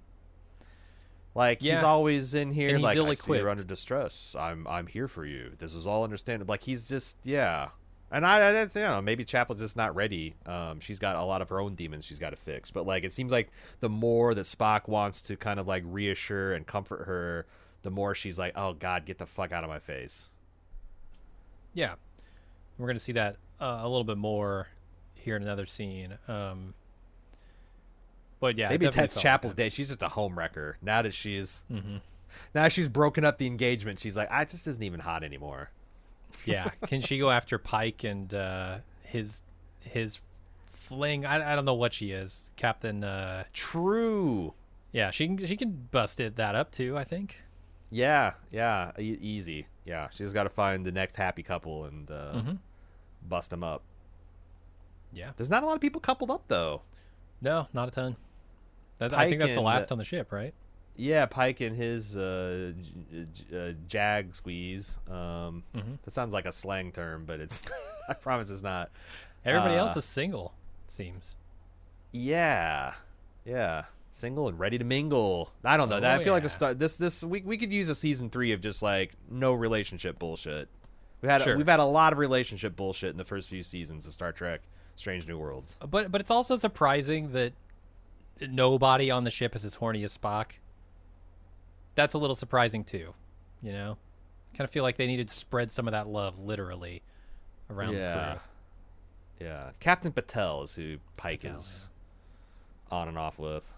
Like he's always in here, and he's like I see ill-equipped. you're under distress. I'm here for you. This is all understandable. Like he's just And I don't know, maybe Chapel's just not ready. She's got a lot of her own demons she's got to fix. But like, it seems like the more that Spock wants to kind of like reassure and comfort her, the more she's like, "Oh God, get the fuck out of my face." Yeah, we're gonna see that a little bit more here in another scene. But yeah, maybe that's Chapel's day. She's just a homewrecker now that she's broken up the engagement. She's like, "I just isn't even hot anymore." Yeah, can she go after Pike and his fling? I don't know what she is, Captain. True. Yeah, she can bust that up too, I think. Yeah, easy. Yeah, she's got to find the next happy couple and bust them up. Yeah, there's not a lot of people coupled up though. No, not a ton. I think that's the last on the ship, right? Yeah, Pike and his jag squeeze. That sounds like a slang term, but it's I promise it's not. Everybody else is single, it seems. Yeah, single and ready to mingle. I don't know. I feel like we could use a season 3 of just like no relationship bullshit. We've had a lot of relationship bullshit in the first few seasons of Star Trek: Strange New Worlds. But it's also surprising that nobody on the ship is as horny as Spock. That's a little surprising too, kind of feel like they needed to spread some of that love literally around the crew. Yeah, Captain Patel is who Pike is on and off with.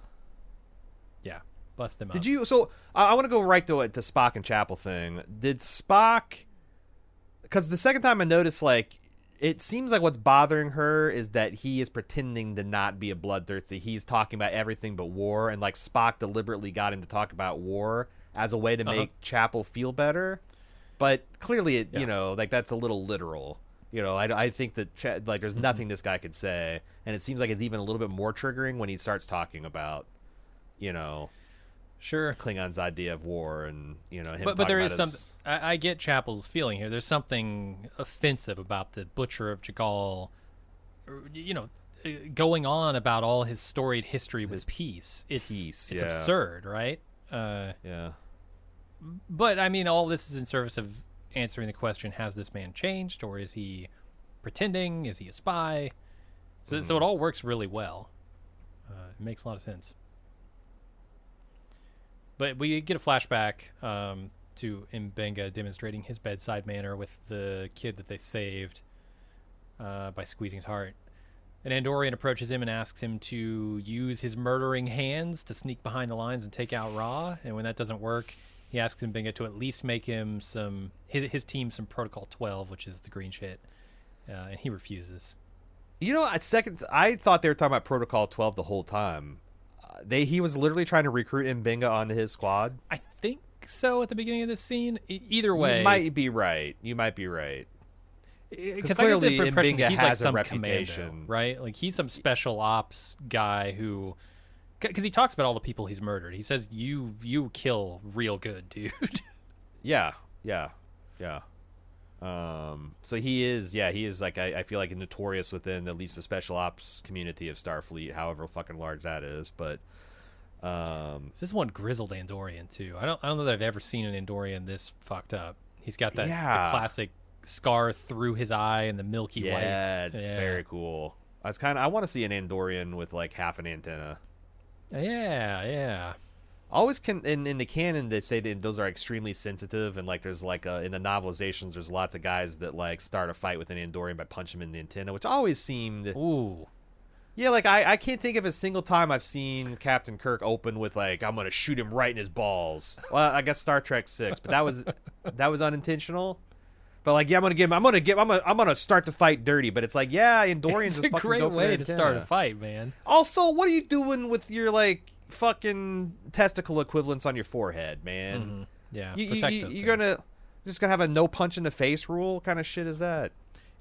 Yeah, bust them up. Did you? So I want to go right to Spock and Chapel thing. Did Spock? Because the second time I noticed, like, it seems like what's bothering her is that he is pretending to not be a bloodthirsty. He's talking about everything but war, and like Spock deliberately got him to talk about war as a way to make Chapel feel better. But clearly, like that's a little literal. I think that there's nothing this guy could say, and it seems like it's even a little bit more triggering when he starts talking about, Klingon's idea of war and him. But there is some. I get Chapel's feeling here. There's something offensive about the Butcher of Jagal, going on about all his storied history with peace. It's absurd, right? Yeah. But I mean, all this is in service of answering the question: has this man changed, or is he pretending? Is he a spy? So it all works really well. It makes a lot of sense. But we get a flashback to Binga demonstrating his bedside manner with the kid that they saved by squeezing his heart. An Andorian approaches him and asks him to use his murdering hands to sneak behind the lines and take out Ra. And when that doesn't work, he asks Binga to at least make him his team some Protocol 12, which is the green shit. And he refuses. I thought they were talking about Protocol 12 the whole time. He was literally trying to recruit Binga onto his squad. I think so at the beginning of this scene. Either way, you might be right. Because clearly Binga has like some a reputation, commando, right? Like he's some special ops guy who, because he talks about all the people he's murdered. He says, "You kill real good, dude." Yeah. So he is like I feel like notorious within at least the special ops community of Starfleet, however fucking large that is. But This is one grizzled Andorian too. I don't know that I've ever seen an Andorian this fucked up. He's got that the classic scar through his eye and the milky white. Yeah, very cool. I want to see an Andorian with like half an antenna. Yeah. Always in the canon they say that those are extremely sensitive, and like there's like in the novelizations there's lots of guys that like start a fight with an Andorian by punching him in the antenna, which always seemed Yeah, like I can't think of a single time I've seen Captain Kirk open with like I'm gonna shoot him right in his balls. Well, I guess Star Trek 6, but that was unintentional. But like, yeah, I'm gonna start the fight dirty. But it's like, yeah, Andorians just fucking go for way to start a fight, man. Also, what are you doing with your like fucking testicle equivalents on your forehead, man? Mm-hmm. Yeah, you're just gonna have a no punch in the face rule? What kind of shit is that?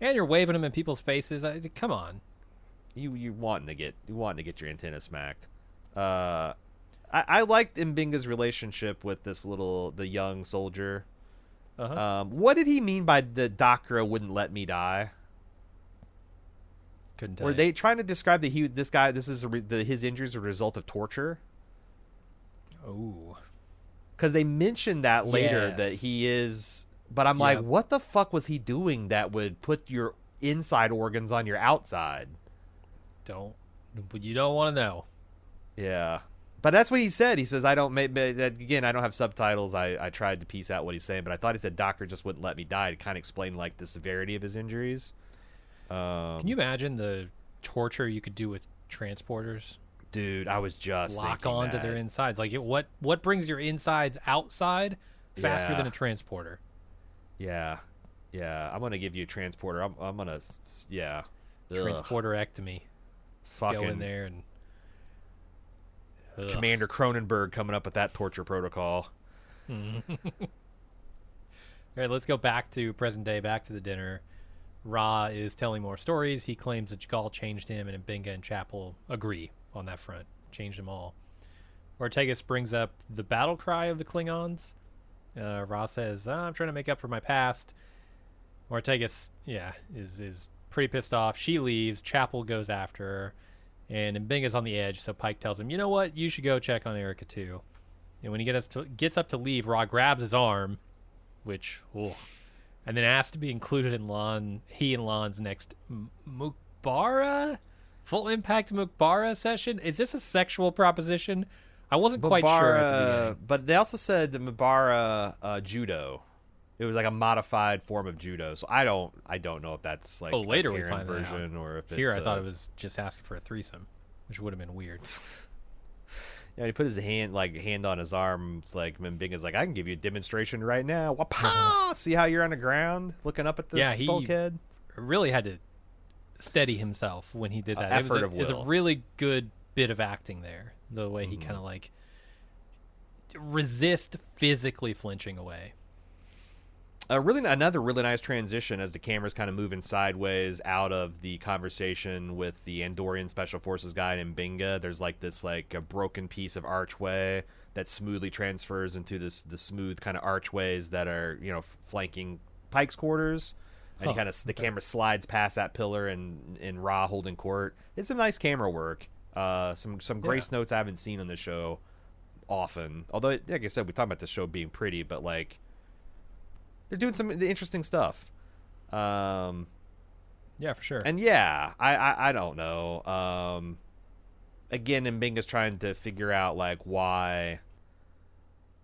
And you're waving them in people's faces. Come on. You wanting to get your antenna smacked. I liked Mbinga's relationship with the young soldier. What did he mean by the Doctor wouldn't let me die? Couldn't tell. Were they trying to describe that his injuries are a result of torture? Oh, because they mentioned that later that he is. But I'm like, what the fuck was he doing that would put your inside organs on your outside? You don't want to know. Yeah, but that's what he said. He says, I don't have subtitles. I tried to piece out what he's saying, but I thought he said Doctor just wouldn't let me die to kind of explain like the severity of his injuries. Can you imagine the torture you could do with transporters? Dude, I was just lock on to their insides. Like what brings your insides outside faster than a transporter? Yeah. I'm gonna give you a transporter. I'm gonna transporterectomy. Fucking go in there and Commander Cronenberg coming up with that torture protocol. All right, let's go back to present day, back to the dinner. Ra is telling more stories. He claims that Jgal changed him, and Binga and Chapel agree on that front. Changed them all. Ortegas brings up the battle cry of the Klingons. Ra says, I'm trying to make up for my past. Ortegas, is pretty pissed off. She leaves. Chapel goes after her. And Mbinga's on the edge, so Pike tells him, you know what? You should go check on Erica, too. And when he gets up to leave, Ra grabs his arm, and then asks to be included in he and Lon's next Mukbara? Full Impact Mukbara session? Is this a sexual proposition? I wasn't quite sure at the beginning. But they also said the Mukbara judo. It was like a modified form of judo. So I don't know if that's like later a we find version that out. Or if here it's, I thought it was just asking for a threesome, which would have been weird. Yeah, he put his hand on his arm. It's like Mbinga's like, I can give you a demonstration right now. Wapa! See how you're on the ground looking up at this bulkhead? Really had to steady himself when he did that. It was a really good bit of acting there. The way he kind of like resist physically flinching away. Another really nice transition as the camera's kind of moving sideways out of the conversation with the Andorian Special Forces guy and Binga. There's like this like a broken piece of archway that smoothly transfers into the smooth kind of archways that are flanking Pike's quarters, and the camera slides past that pillar and Ra holding court. It's some nice camera work. Some grace notes I haven't seen on the show often. Although, like I said, we talk about the show being pretty, but like. They're doing some interesting stuff. Yeah, for sure. And I don't know. Again, Mbinga's trying to figure out like why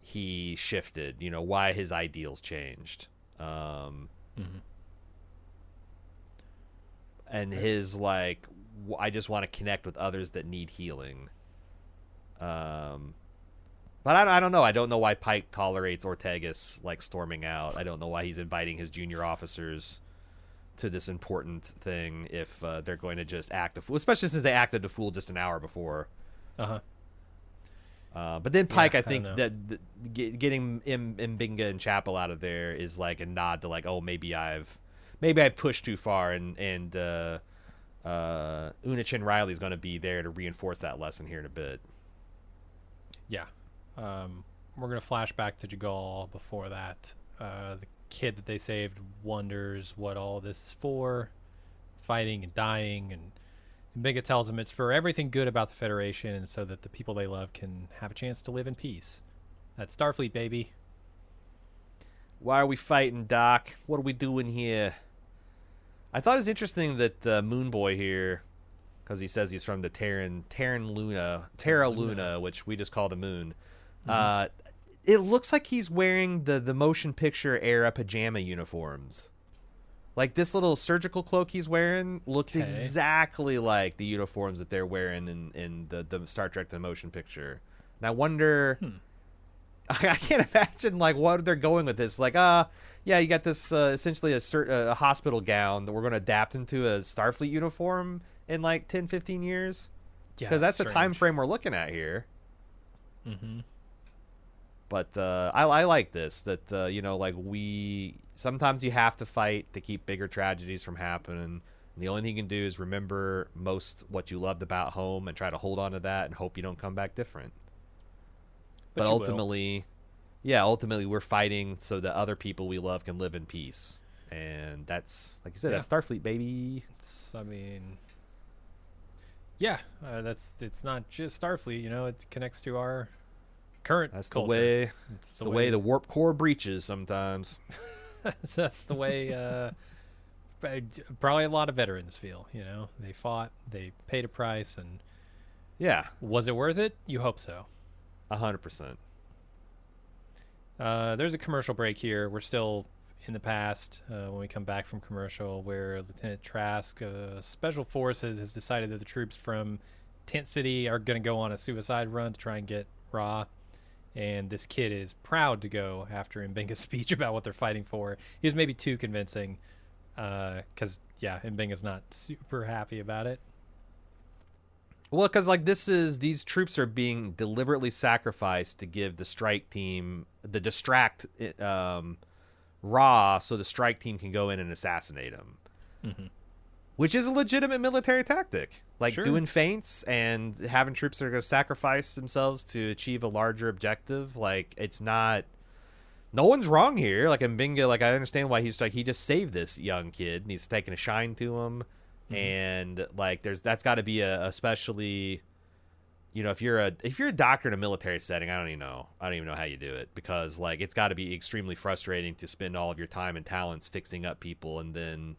he shifted, why his ideals changed. And his like, I just want to connect with others that need healing. But I don't know. I don't know why Pike tolerates Ortegas like storming out. I don't know why he's inviting his junior officers to this important thing if they're going to just act a fool, especially since they acted a fool just an hour before. But then Pike, I think that getting Binga and Chapel out of there is like a nod to like, oh, maybe I pushed too far, and Unachin Riley's going to be there to reinforce that lesson here in a bit. Yeah. We're going to flash back to Jgal before that. The kid that they saved wonders what all this is for, fighting and dying, and Binga tells him it's for everything good about the Federation and so that the people they love can have a chance to live in peace. That's Starfleet, baby. Why are we fighting, Doc? What are we doing here? I thought it was interesting that Moon Boy here, because he says he's from the Terra Luna, which we just call the Moon. It looks like he's wearing the motion picture era pajama uniforms. Like this little surgical cloak he's wearing looks exactly like the uniforms that they're wearing in the Star Trek the motion picture. And I wonder, I can't imagine like what they're going with this. Like, yeah, you got this essentially a hospital gown that we're going to adapt into a Starfleet uniform in like 10, 15 years. Yeah, because that's the time frame we're looking at here. Mm-hmm. But I like this, that, you know, like sometimes you have to fight to keep bigger tragedies from happening. And the only thing you can do is remember most what you loved about home and try to hold on to that and hope you don't come back different. But ultimately, ultimately we're fighting so that other people we love can live in peace. And that's, like you said, that's Starfleet, baby. It's not just Starfleet, you know, it connects to our current culture. That's the way the warp core breaches sometimes. That's the way probably a lot of veterans feel, you know. They fought, they paid a price, and was it worth it? You hope so. 100%. There's a commercial break here. We're still in the past when we come back from commercial, where Lieutenant Trask, Special Forces, has decided that the troops from Tent City are going to go on a suicide run to try and get Ra. And this kid is proud to go after Mbinga's speech about what they're fighting for. He was maybe too convincing because, Mbinga's not super happy about it. Well, because like these troops are being deliberately sacrificed to give the strike team the distract Ra, so the strike team can go in and assassinate him, which is a legitimate military tactic. Like doing feints and having troops that are going to sacrifice themselves to achieve a larger objective. Like it's not. No one's wrong here. Like Mbinga, like I understand why he's like he just saved this young kid and he's taking a shine to him. And like that's got to be especially, you know, if you're a doctor in a military setting, I don't even know how you do it, because like it's got to be extremely frustrating to spend all of your time and talents fixing up people, and then,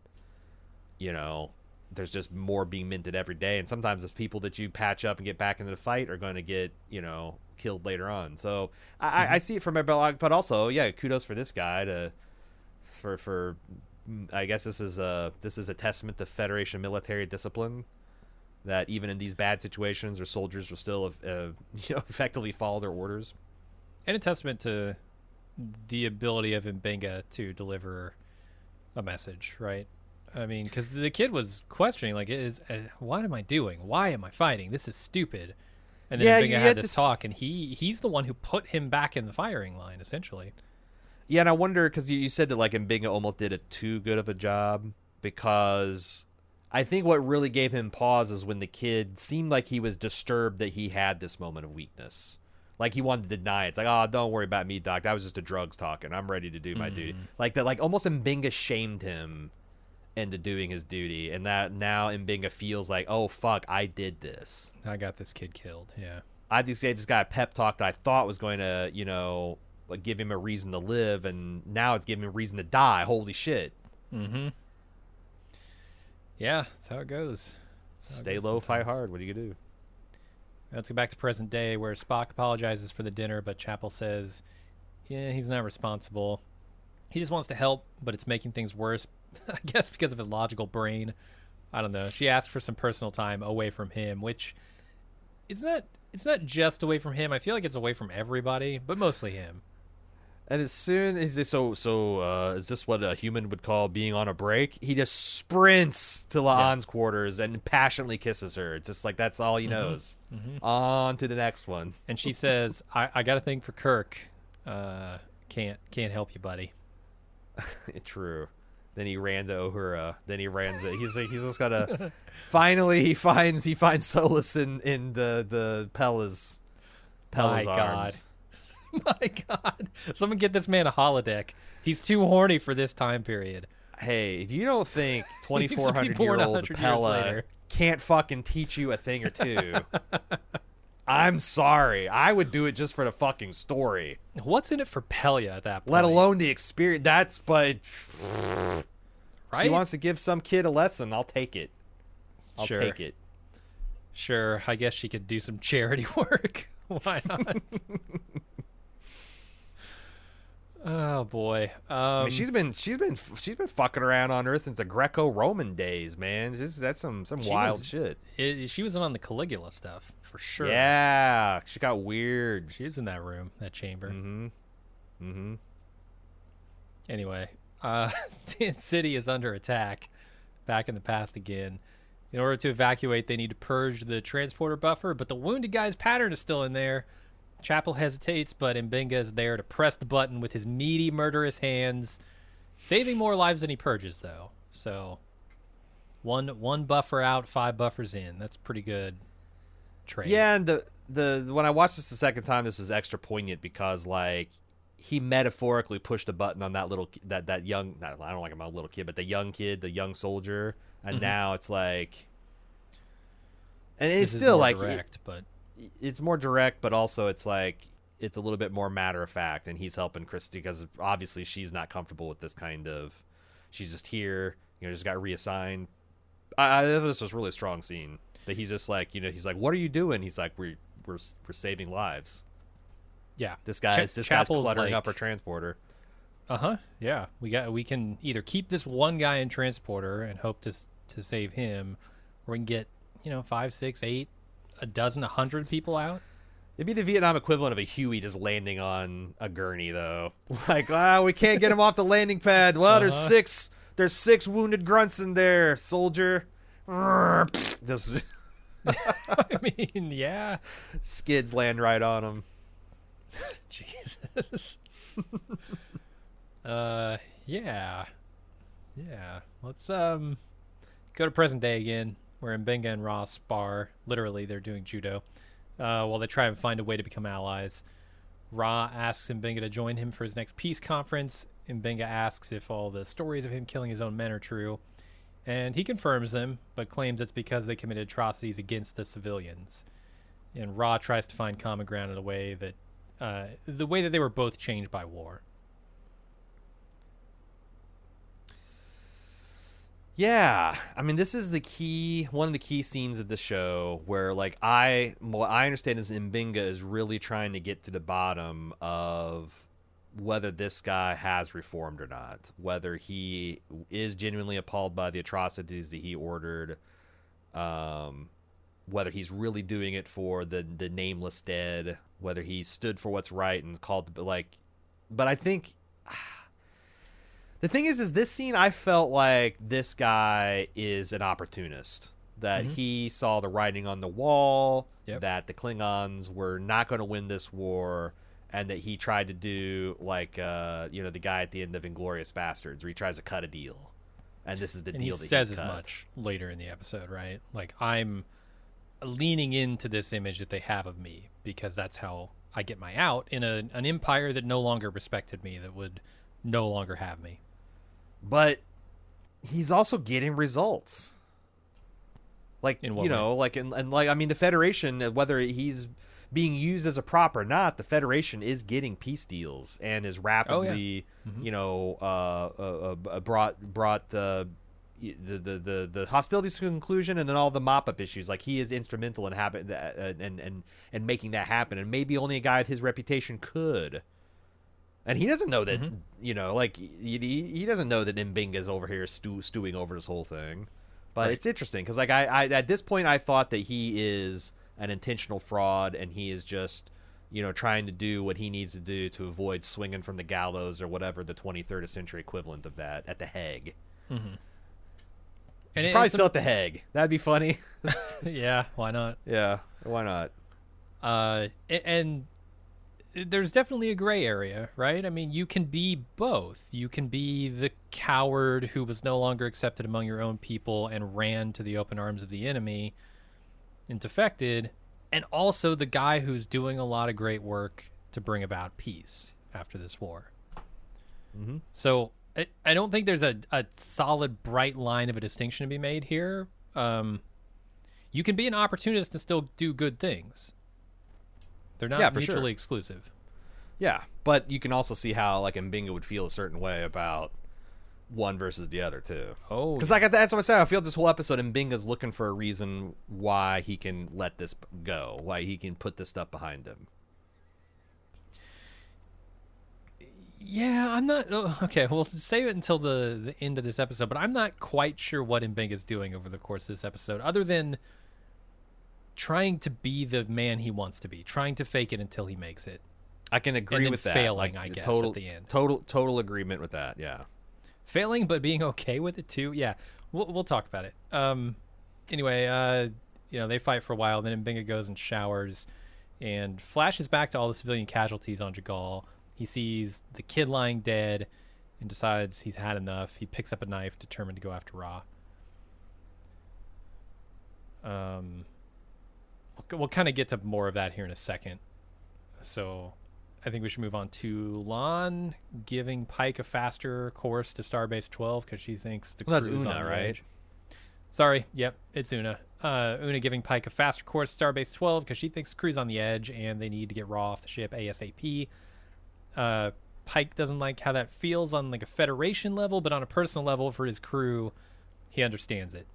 you know, there's just more being minted every day, and sometimes the people that you patch up and get back into the fight are going to get, you know, killed later on. So I see it from everybody, but also kudos for this guy for I guess this is a testament to Federation military discipline, that even in these bad situations, their soldiers will still effectively follow their orders. And a testament to the ability of Mbinga to deliver a message, right? I mean, because the kid was questioning, like, what am I doing? Why am I fighting? This is stupid. And then Binga had this talk, and he's the one who put him back in the firing line, essentially. Yeah, and I wonder, because you said that like Binga almost did a too good of a job, because I think what really gave him pause is when the kid seemed like he was disturbed that he had this moment of weakness. Like he wanted to deny it. It's like, oh, don't worry about me, Doc. That was just the drugs talking. I'm ready to do my duty. Like that, like almost Mbinga shamed him into doing his duty, and that now Mbinga feels like, oh fuck, I did this. I got this kid killed. Yeah, I just got a pep talk that I thought was going to, you know, like give him a reason to live, and now it's giving him a reason to die. Holy shit. Yeah, that's how it goes. Stay low, fight hard. What are you gonna do? Let's go back to present day, where Spock apologizes for the dinner, but Chapel says, he's not responsible. He just wants to help, but it's making things worse. I guess because of his logical brain. I don't know. She asked for some personal time away from him, which it's not just away from him. I feel like it's away from everybody, but mostly him. And as soon as is this what a human would call being on a break? He just sprints to La'an's quarters and passionately kisses her. Just like that's all he knows. On to the next one. And she says, "I got a thing for Kirk. Can't help you, buddy." True. Then he ran to Uhura. Then he ran to. He's just gotta. Finally, he finds solace in the Pella's arms. God. My God. Someone get this man a holodeck. He's too horny for this time period. Hey, if you don't think 2,400-year-old Pella can't fucking teach you a thing or two. I'm sorry. I would do it just for the fucking story. What's in it for Pelia at that point? Let alone the experience. But right? She wants to give some kid a lesson. I'll take it. I'll Sure. take it. Sure, I guess she could do some charity work. Why not? Oh boy. I mean, she's been fucking around on Earth since the Greco-Roman days, man. That's some wild shit. She was on the Caligula stuff for sure. Yeah, she got weird. She was in that room, that chamber. Mm-hmm. Anyway, Tin City is under attack. Back in the past again. In order to evacuate, they need to purge the transporter buffer, but the wounded guy's pattern is still in there. Chapel hesitates, but Binga is there to press the button with his meaty, murderous hands, saving more lives than he purges, though. So, one buffer out, 5 buffers in. That's pretty good trade. Yeah, and the when I watched this the second time, this was extra poignant because like he metaphorically pushed a button on that young. I don't like him a little kid, but the young kid, the young soldier, and now it's like, and it's still like direct, but. It's more direct, but also it's like it's a little bit more matter of fact, and he's helping Christy because obviously she's not comfortable with this kind of. She's just here, just got reassigned. I thought this was a really strong scene that he's just like, he's like, "What are you doing?" He's like, "We're saving lives." Yeah, this guy's cluttering up our transporter. Yeah, we can either keep this one guy in transporter and hope to save him, or we can get 5, 6, 8. A dozen, 100 people out. It'd be the Vietnam equivalent of a Huey just landing on a gurney, though. Like, we can't get him off the landing pad. Well, there's 6 wounded grunts in there, soldier. This, I mean, yeah. Skids land right on him. Jesus. Yeah. Let's go to present day again. We're in Binga and Ra spar. Literally, they're doing judo while they try and find a way to become allies. Ra asks Binga to join him for his next peace conference. Binga asks if all the stories of him killing his own men are true. And he confirms them, but claims it's because they committed atrocities against the civilians. And Ra tries to find common ground in a way that they were both changed by war. Yeah, I mean, this is one of the key scenes of the show where, like, what I understand is Binga is really trying to get to the bottom of whether this guy has reformed or not, whether he is genuinely appalled by the atrocities that he ordered, whether he's really doing it for the nameless dead, whether he stood for what's right and called to, like, but I think. The thing is this scene, I felt like this guy is an opportunist. That he saw the writing on the wall, that the Klingons were not going to win this war, and that he tried to do like, the guy at the end of Inglourious Bastards, where he tries to cut a deal. And this is the deal that he says cut. as much later in the episode, right? Like, I'm leaning into this image that they have of me, because that's how I get my out in an empire that no longer respected me, that would no longer have me. But he's also getting results. Like, in what way? Like, I mean, the Federation, whether he's being used as a prop or not, the Federation is getting peace deals and is rapidly, brought the hostilities to conclusion, and then all the mop-up issues. Like, he is instrumental in and making that happen, and maybe only a guy with his reputation could. And he doesn't know that, he doesn't know that Binga is over here stewing over this whole thing. But It's interesting because, like, I at this point I thought that he is an intentional fraud, and he is just, trying to do what he needs to do to avoid swinging from the gallows or whatever the 23rd century equivalent of that at the Hague. Mm-hmm. He's probably still at the Hague. That'd be funny. Yeah, why not? Yeah, why not? And there's definitely a gray area, right? I mean, you can be both. You can be the coward who was no longer accepted among your own people and ran to the open arms of the enemy and defected, and also the guy who's doing a lot of great work to bring about peace after this war. Mm-hmm. So I don't think there's a solid, bright line of a distinction to be made here. You can be an opportunist and still do good things. They're not mutually exclusive. Yeah, but you can also see how like Binga would feel a certain way about one versus the other too. Oh, because like that's what I said. I feel this whole episode, Binga's looking for a reason why he can let this go, why he can put this stuff behind him. Yeah, I'm not... Okay, we'll save it until the end of this episode, but I'm not quite sure what Binga's doing over the course of this episode, other than trying to be the man he wants to be, trying to fake it until he makes it. I can agree with that. Failing, I guess, at the end. Total agreement with that, yeah. Failing, but being okay with it, too? Yeah, we'll talk about it. Anyway, they fight for a while, then Binga goes and showers, and flashes back to all the civilian casualties on Jagal. He sees the kid lying dead and decides he's had enough. He picks up a knife, determined to go after Ra. We'll kind of get to more of that here in a second. So I think we should move on to Lon giving Pike a faster course to Starbase 12 because she thinks the crew is Una, on the right? edge. Sorry, yep, it's Una. Una giving Pike a faster course to Starbase 12 because she thinks the crew's on the edge and they need to get Ra off the ship ASAP. Pike doesn't like how that feels on like a Federation level, but on a personal level for his crew, he understands it.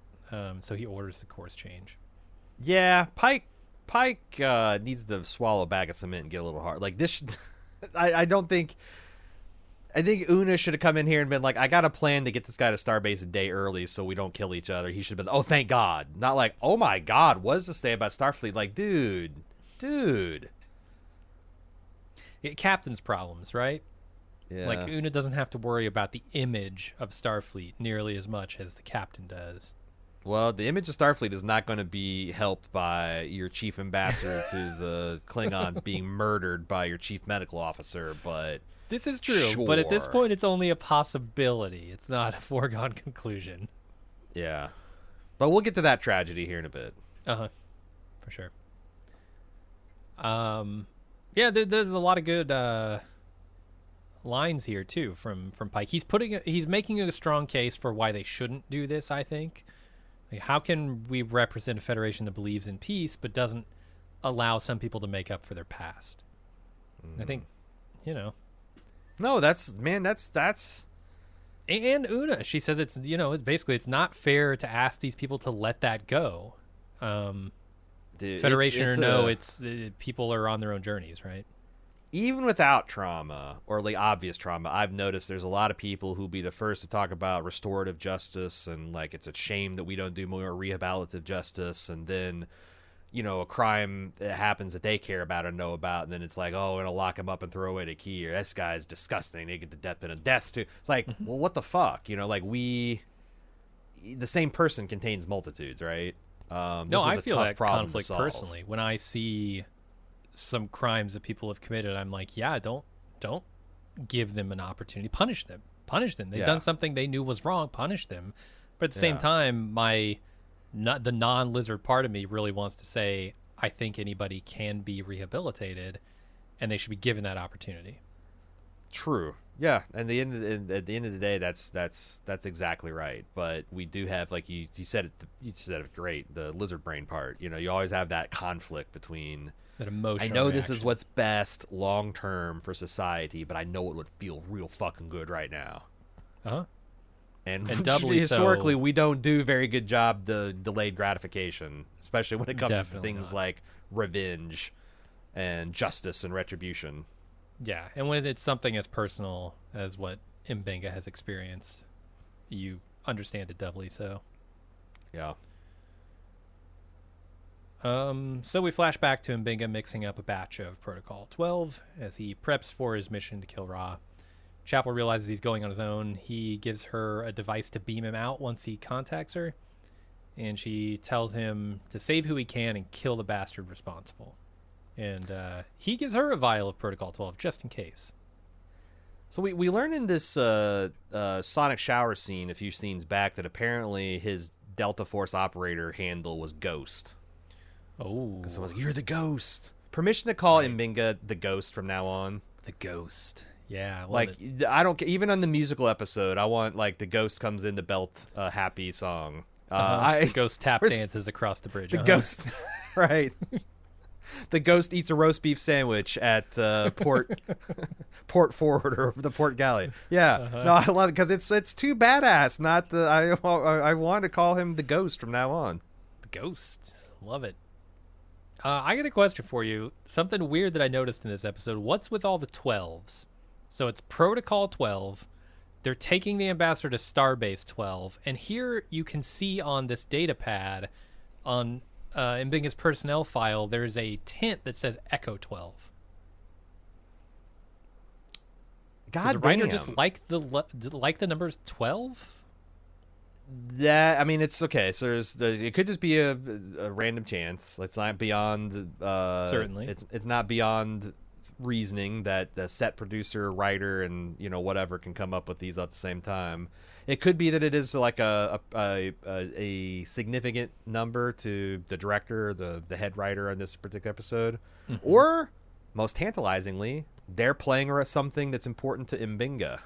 So he orders the course change. Yeah, Pike needs to swallow a bag of cement and get a little hard. Like this, I think Una should have come in here and been like, I got a plan to get this guy to Starbase a day early so we don't kill each other. He should have been, oh, thank God. Not like, oh my God, what does this say about Starfleet? Like, dude. Captain's problems, right? Yeah. Like Una doesn't have to worry about the image of Starfleet nearly as much as the captain does. Well, the image of Starfleet is not going to be helped by your chief ambassador to the Klingons being murdered by your chief medical officer, but this is true. Sure. But at this point, it's only a possibility. It's not a foregone conclusion. Yeah. But we'll get to that tragedy here in a bit. For sure. Yeah, there's a lot of good lines here too from Pike. He's making a strong case for why they shouldn't do this. I think. Like, how can we represent a Federation that believes in peace but doesn't allow some people to make up for their past? I think, No, that's. And Una, she says it's basically it's not fair to ask these people to let that go. Dude, Federation people are on their own journeys, right? Even without trauma or like obvious trauma, I've noticed there's a lot of people who be the first to talk about restorative justice and like it's a shame that we don't do more rehabilitative justice, and then a crime that happens that they care about or know about, and then it's like, oh, we're gonna lock him up and throw away the key, or this guy's disgusting, they get the death penalty, deaths too. It's like, well, what the fuck, the same person contains multitudes, right? No, I feel that conflict personally. When I see some crimes that people have committed, I'm like, yeah, don't give them an opportunity. Punish them. They've done something they knew was wrong. Punish them. But at the same time, the non-lizard part of me really wants to say, I think anybody can be rehabilitated, and they should be given that opportunity. True. Yeah, and at the end of the day, that's exactly right. But we do have, like you said it great, the lizard brain part. You always have that conflict between that emotional I know reaction. This is what's best long term for society, but I know it would feel real fucking good right now. And doubly historically, so, we don't do a very good job the delayed gratification, especially when it comes to things like revenge and justice and retribution. Yeah, and when it's something as personal as what Binga has experienced, you understand it doubly so. Yeah. So we flash back to Binga mixing up a batch of Protocol 12 as he preps for his mission to kill Ra. Chapel realizes he's going on his own. He gives her a device to beam him out once he contacts her, and she tells him to save who he can and kill the bastard responsible. And he gives her a vial of Protocol 12 just in case. So we learn in this Sonic shower scene a few scenes back that apparently his Delta Force operator handle was Ghost. Oh. Someone's like, you're the Ghost. Permission to call Binga the Ghost from now on. The Ghost. Yeah. I don't even on the musical episode, I want like the Ghost comes in to belt a happy song. The ghost tap Where's- dances across the bridge. The ghost, right? The ghost eats a roast beef sandwich at port forward or the port galley. Yeah, no, I love it because it's too badass. Not the I want to call him the ghost from now on. The ghost, love it. I got a question for you. Something weird that I noticed in this episode. What's with all the 12s? So it's Protocol 12. They're taking the ambassador to Starbase 12, and here you can see on this data pad on in Binga's personnel file, there's a tint that says Echo 12. God Does the damn. writer just like the numbers 12? That, I mean, it's okay. So it could just be a random chance. It's not beyond Certainly. It's not beyond reasoning that the set producer, writer, and whatever can come up with these at the same time. It could be that it is like a significant number to the director, the head writer on this particular episode, or most tantalizingly, they're playing something that's important to Binga.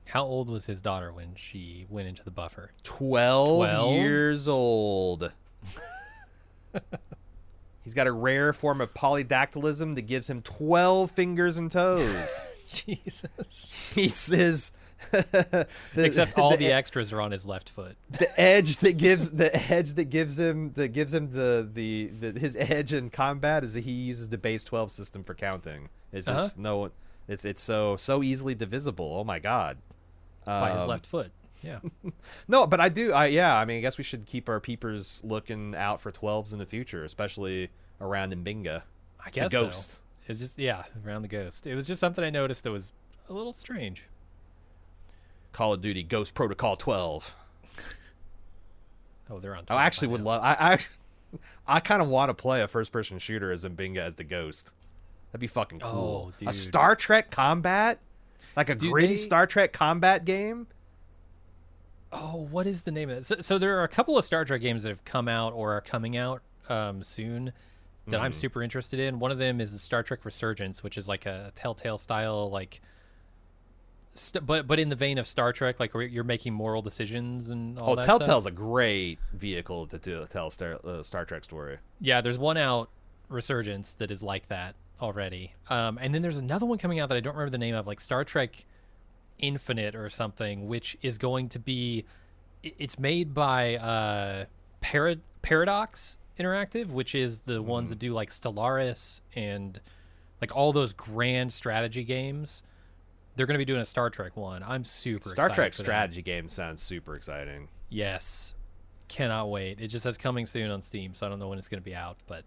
How old was his daughter when she went into the buffer? 12 years old. He's got a rare form of polydactylism that gives him 12 fingers and toes. Jesus. He says Except all the extras are on his left foot. The edge that gives him his edge in combat is that he uses the base 12 system for counting. It's just it's so easily divisible. Oh my god. By his left foot. Yeah. No, but I mean, I guess we should keep our peepers looking out for 12s in the future, especially around Binga. I guess the ghost. So. It's just around the ghost. It was just something I noticed that was a little strange. Call of Duty Ghost Protocol 12. Oh, they're on. I actually would love. I kind of want to play a first-person shooter as Binga as the ghost. That'd be fucking cool. Oh, dude. A Star Trek combat, like a gritty Star Trek combat game. Oh, what is the name of it? So there are a couple of Star Trek games that have come out or are coming out soon that I'm super interested in. One of them is the Star Trek Resurgence, which is like a Telltale style, like, but in the vein of Star Trek, like where you're making moral decisions and all that Telltale's stuff. a great vehicle to tell Star Trek story. Yeah, there's one out, Resurgence, that is like that already. And then there's another one coming out that I don't remember the name of, like Star Trek Infinite or something, which is going to be, it's made by Paradox Interactive, which is the ones that do like Stellaris and like all those grand strategy games. They're going to be doing a Star Trek one. I'm super Star excited Trek for strategy game sounds super exciting. Yes, cannot wait. It just says coming soon on Steam, so I don't know when it's going to be out, but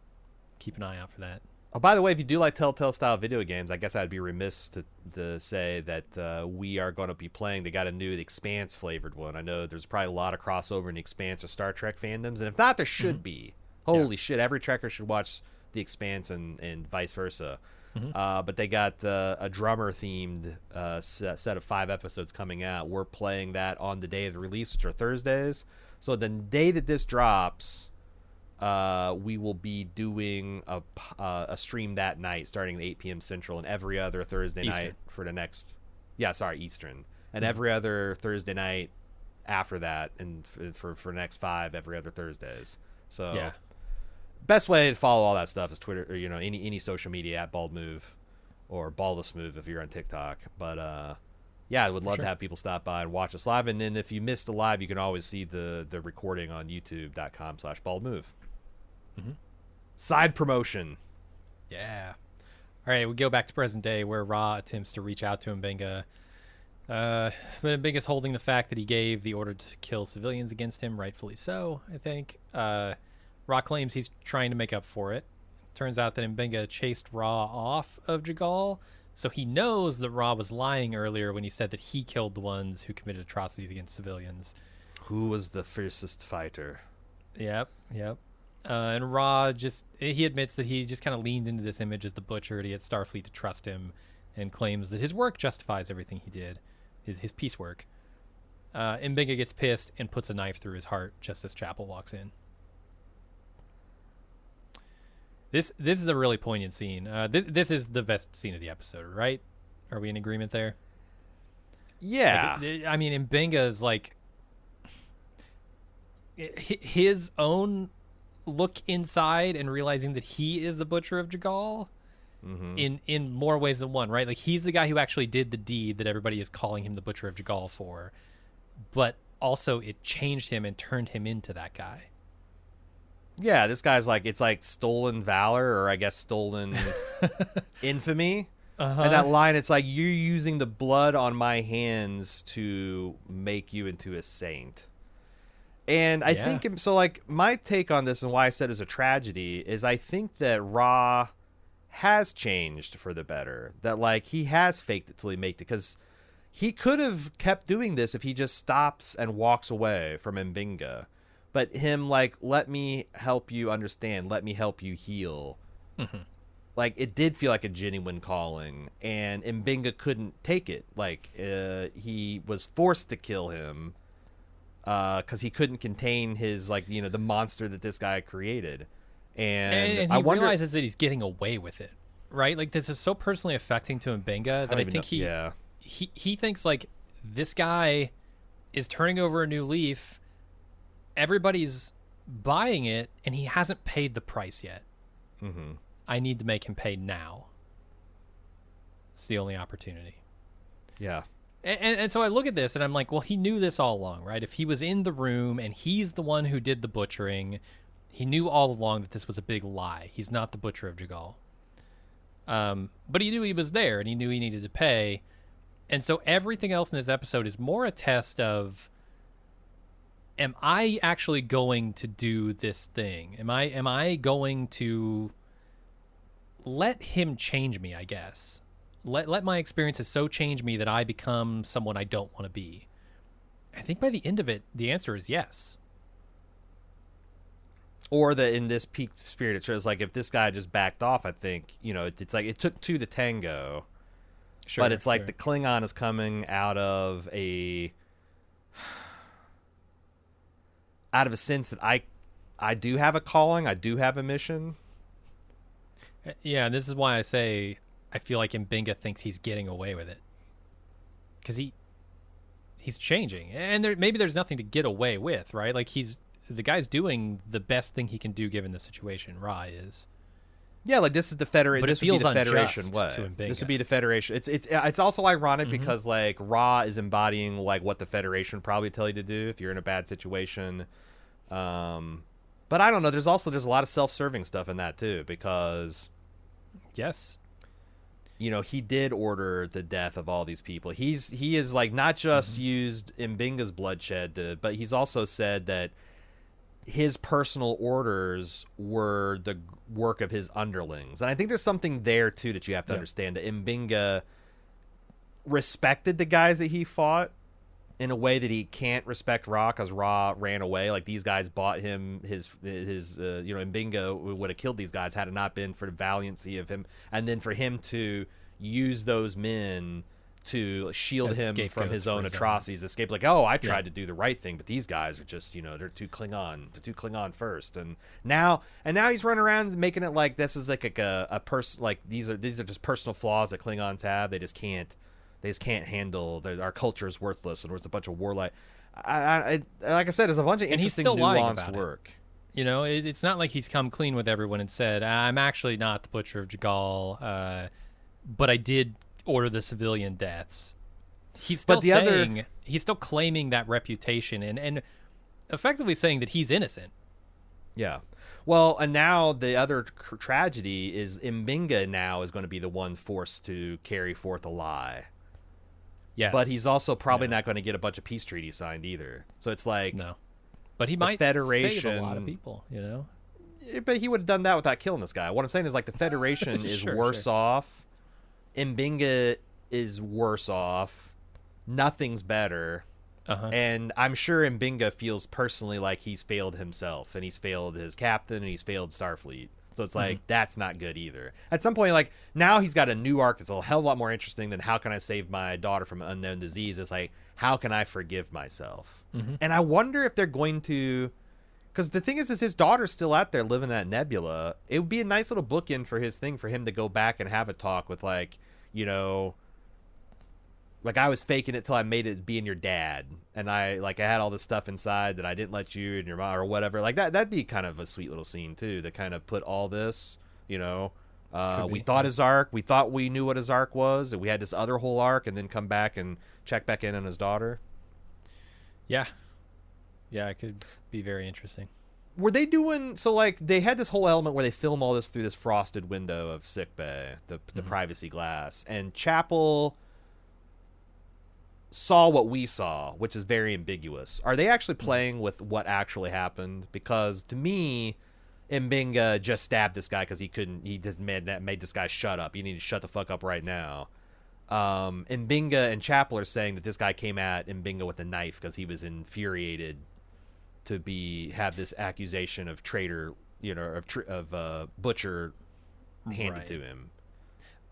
keep an eye out for that. Oh, by the way, if you do like Telltale style video games, I guess I'd be remiss to say that we are going to be playing. They got a new Expanse flavored one. I know there's probably a lot of crossover in the Expanse or Star Trek fandoms, and if not, there should be. Holy shit! Every Trekker should watch the Expanse and vice versa. But they got a drummer themed set of 5 episodes coming out. We're playing that on the day of the release, which are Thursdays. So the day that this drops, we will be doing a stream that night starting at 8 p.m. Central and every other Thursday night for the next Eastern, and every other Thursday night after that, and for next 5 every other Thursdays. So best way to follow all that stuff is Twitter, or any social media at Bald Move or Baldus Move if you're on TikTok. But I would love to have people stop by and watch us live. And then if you missed the live, you can always see the recording on youtube.com/baldmove. Side promotion. Yeah. All right, we go back to present day where Ra attempts to reach out to Binga. But Binga's holding the fact that he gave the order to kill civilians against him, rightfully so, I think. Ra claims he's trying to make up for it. Turns out that Binga chased Ra off of Jagal, so he knows that Ra was lying earlier when he said that he killed the ones who committed atrocities against civilians. Who was the fiercest fighter? Yep. And Ra he admits that he just kind of leaned into this image as the butcher to get Starfleet to trust him, and claims that his work justifies everything he did, his piecework. Binga gets pissed and puts a knife through his heart just as Chapel walks in. This is a really poignant scene. This is the best scene of the episode, right? Are we in agreement there? Yeah. I mean, Binga's like, his own look inside and realizing that he is the Butcher of Jagal in more ways than one, right? Like, he's the guy who actually did the deed that everybody is calling him the Butcher of Jagal for, but also it changed him and turned him into that guy. Yeah, this guy's like, it's like stolen valor, or I guess stolen infamy. And that line, it's like, you're using the blood on my hands to make you into a saint. And I think, so like, my take on this and why I said it's a tragedy is I think that Ra has changed for the better. That, like, he has faked it till he made it, because he could have kept doing this if he just stops and walks away from Binga. But him, like, let me help you understand, let me help you heal. Like, it did feel like a genuine calling, and Binga couldn't take it. Like, he was forced to kill him because he couldn't contain his, like, you know, the monster that this guy created. And he realizes that he's getting away with it, right? Like, this is so personally affecting to Binga that I think he thinks, like, this guy is turning over a new leaf. Everybody's buying it, and he hasn't paid the price yet. I need to make him pay now. It's the only opportunity. Yeah. And so I look at this, and I'm like, well, he knew this all along, right? If he was in the room, and he's the one who did the butchering, he knew all along that this was a big lie. He's not the Butcher of Jagal. But he knew he was there, and he knew he needed to pay. And so everything else in this episode is more a test of, am I actually going to do this thing? Am I going to let him change me, I guess? Let my experiences so change me that I become someone I don't want to be. I think by the end of it, the answer is yes. Or that in this peak spirit, it shows, like, if this guy just backed off, I think, you know, it's like it took two to tango. Sure, but it's like the Klingon is coming out of a sense that I do have a calling, I do have a mission. Yeah, and this is why I say I feel like Binga thinks he's getting away with it, because he's changing, and maybe there's nothing to get away with, right? Like, the guy's doing the best thing he can do given the situation. Ra is. Yeah, like, this is the Federation. This would be the Federation way. This would be the Federation. It's also ironic because, like, Ra is embodying, like, what the Federation would probably tell you to do if you're in a bad situation. But I don't know. There's a lot of self-serving stuff in that too, because yes, you know, he did order the death of all these people. He is, like, not just used Mbinga's bloodshed, but he's also said that his personal orders were the work of his underlings. And I think there's something there too that you have to understand, that Mbinga respected the guys that he fought in a way that he can't respect Ra, because Ra ran away. Like, these guys bought him his you know, Mbinga would have killed these guys had it not been for the valiancy of him, and then for him to use those men to shield him from his own atrocities, escape, like, oh, I tried to do the right thing, but these guys are just, you know, they're too Klingon first. And now he's running around making it like this is like a person, like, these are just personal flaws that Klingons have. They just can't handle, our culture is worthless, and there's a bunch of warlike. Like I said, there's a bunch of interesting nuanced work. You know, it's not like he's come clean with everyone and said, I'm actually not the Butcher of Jagal, but I did order the civilian deaths. He's still he's still claiming that reputation and effectively saying that he's innocent. Yeah. Well, and now the other tragedy is Mbinga now is going to be the one forced to carry forth a lie. Yes. But he's also probably not going to get a bunch of peace treaties signed either. So it's like, no. But he might save a lot of people, you know? But he would have done that without killing this guy. What I'm saying is, like, the Federation is worse off. Mbinga is worse off. Nothing's better. And I'm sure Mbinga feels personally like he's failed himself, and he's failed his captain, and he's failed Starfleet. So it's like, that's not good either. At some point, like, now he's got a new arc that's a hell of a lot more interesting than how can I save my daughter from an unknown disease. It's like, how can I forgive myself? And I wonder if they're going to, because the thing is his daughter's still out there living at Nebula. It would be a nice little bookend for his thing, for him to go back and have a talk with, like, you know, Like, I was faking it till I made it being your dad, and I had all this stuff inside that I didn't let you and your mom or whatever. Like, that'd be kind of a sweet little scene too, to kind of put all this, we thought his arc, we thought we knew what his arc was, and we had this other whole arc, and then come back and check back in on his daughter. Yeah, it could be very interesting. Were they doing so? Like, they had this whole element where they film all this through this frosted window of sickbay, the privacy glass, and Chapel saw what we saw, which is very ambiguous. Are they actually playing with what actually happened? Because to me, Binga just stabbed this guy because he couldn't. He just made this guy shut up. You need to shut the fuck up right now. And Binga and Chapel are saying that this guy came at Binga with a knife because he was infuriated to have this accusation of traitor, of butcher handed to him.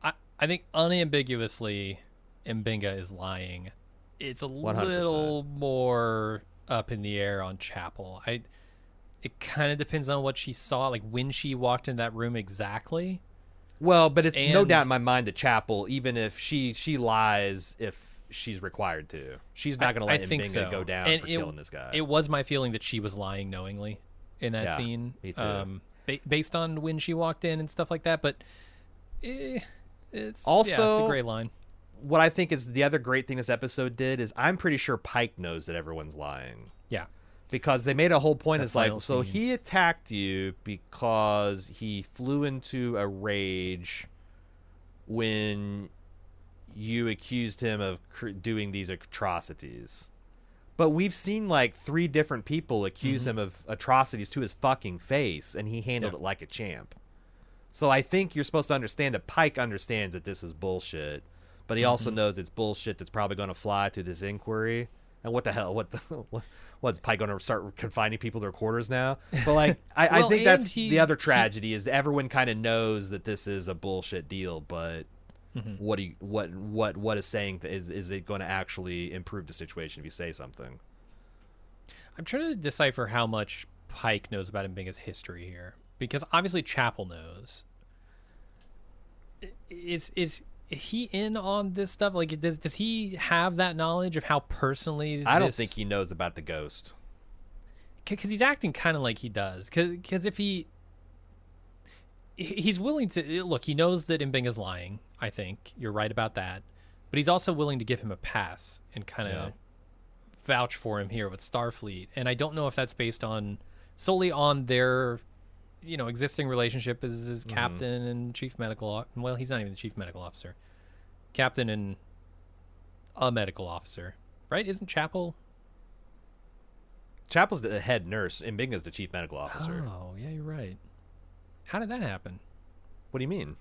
I think unambiguously, Binga is lying. It's a 100%. Little more up in the air on Chapel. It kind of depends on what she saw, like when she walked in that room exactly. Well, but it's no doubt in my mind that Chapel, even if she lies, if she's required to, she's not going to let Binga go down for killing this guy. It was my feeling that she was lying knowingly in that scene. Me too. Based on when she walked in and stuff like that, but it's also it's a gray line. What I think is the other great thing this episode did is I'm pretty sure Pike knows that everyone's lying. Yeah. Because they made a whole point. That's so he attacked you because he flew into a rage when you accused him of doing these atrocities. But we've seen like 3 different people accuse him of atrocities to his fucking face, and he handled it like a champ. So I think you're supposed to understand that Pike understands that this is bullshit, but he also knows it's bullshit that's probably going to fly to this inquiry. And what the hell? What's Pike going to start confining people to their quarters now? But like, I think that's the other tragedy is that everyone kind of knows that this is a bullshit deal. But what is saying is it going to actually improve the situation if you say something? I'm trying to decipher how much Pike knows about Mbinga's history here, because obviously Chapel knows. Is he in on this stuff? Like, does he have that knowledge of how personally? I don't think he knows about the ghost. Because he's acting kind of like he does. Because if he's willing to look, he knows that Mbinga's lying. I think you're right about that, but he's also willing to give him a pass and kind of vouch for him here with Starfleet. And I don't know if that's based solely on their existing relationship as captain and chief medical. Well, he's not even the chief medical officer. Captain and a medical officer, right? Isn't Chapel's the head nurse, and Binga's the chief medical officer. Oh, yeah, you're right. How did that happen? What do you mean?